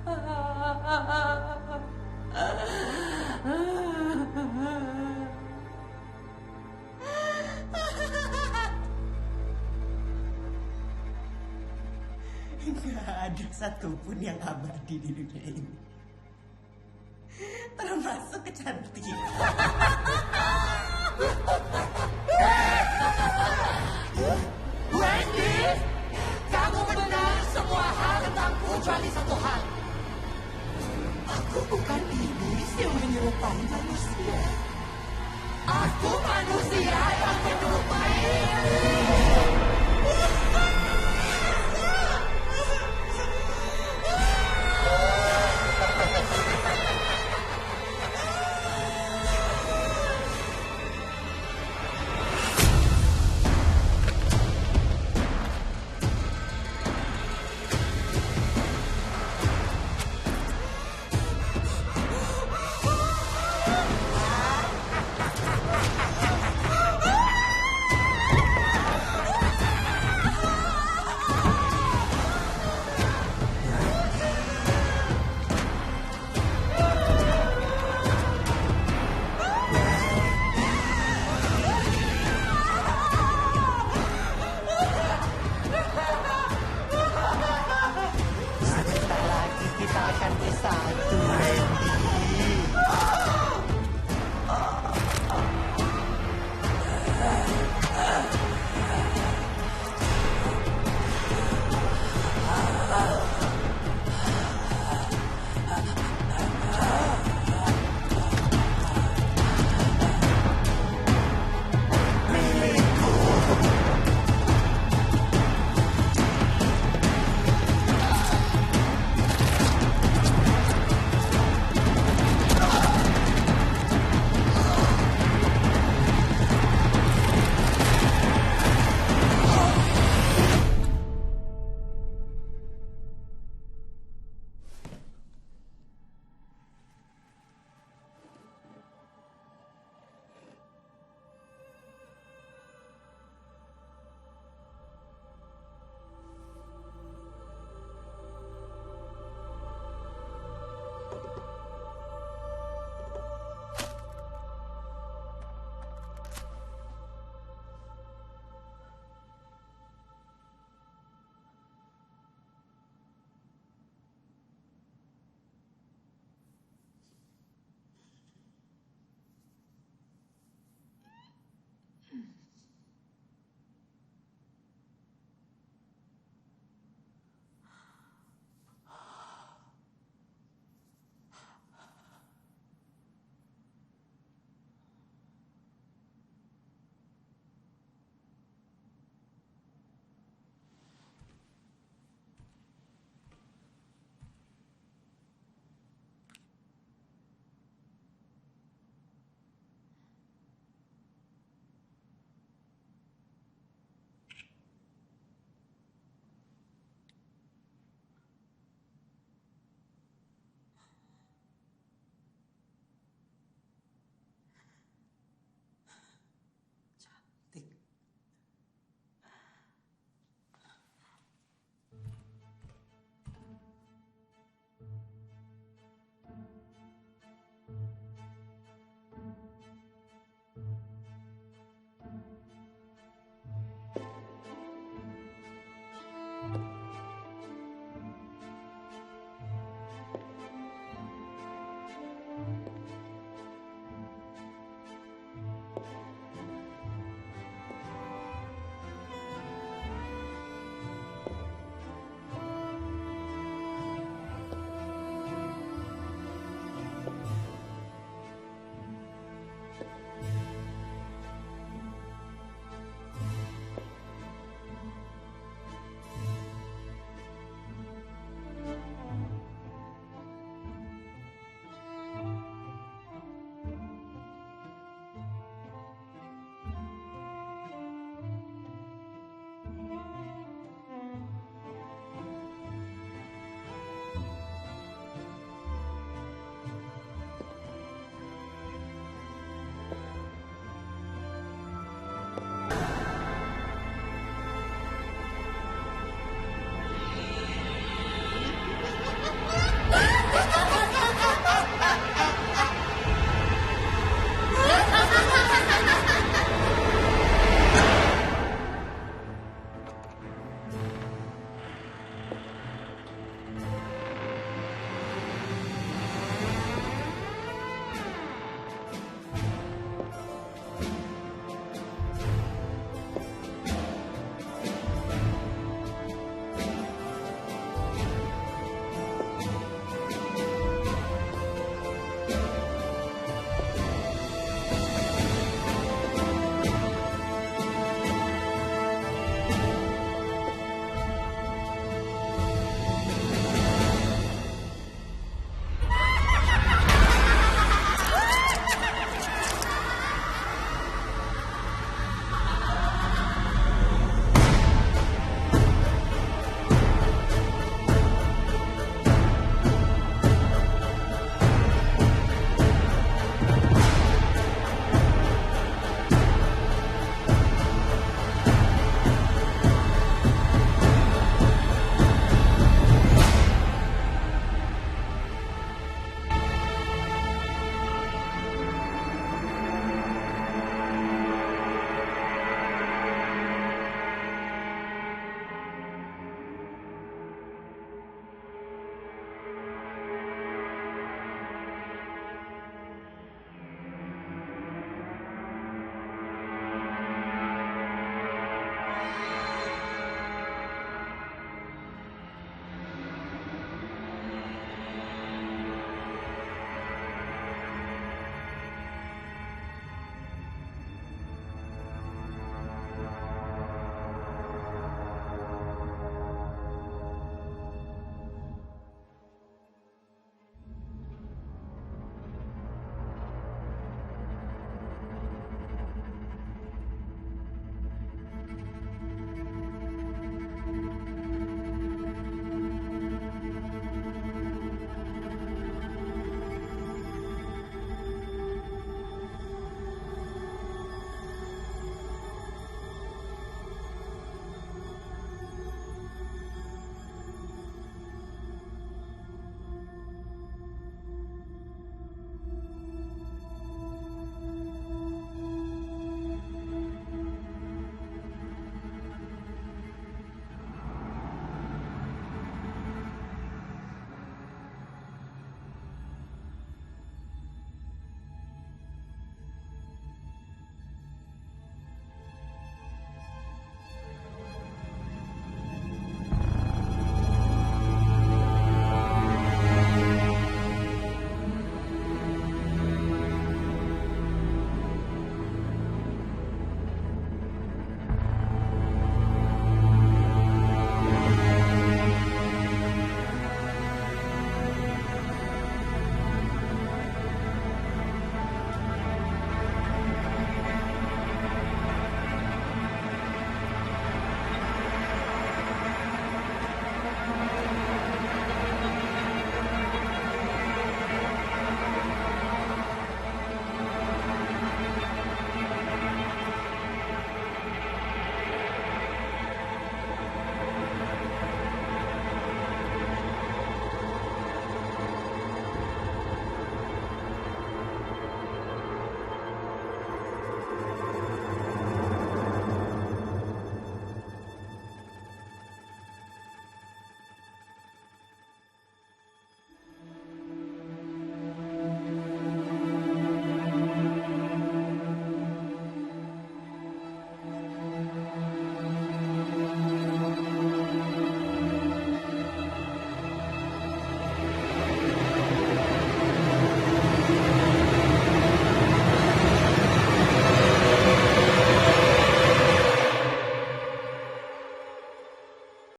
Gak ada satupun yang abadi di dunia ini, termasuk kecantikan. Wendy, kamu mendengar semua hal tentangku kecuali satu hal. Aku bukan iblis yang menyerupai manusia. Aku manusia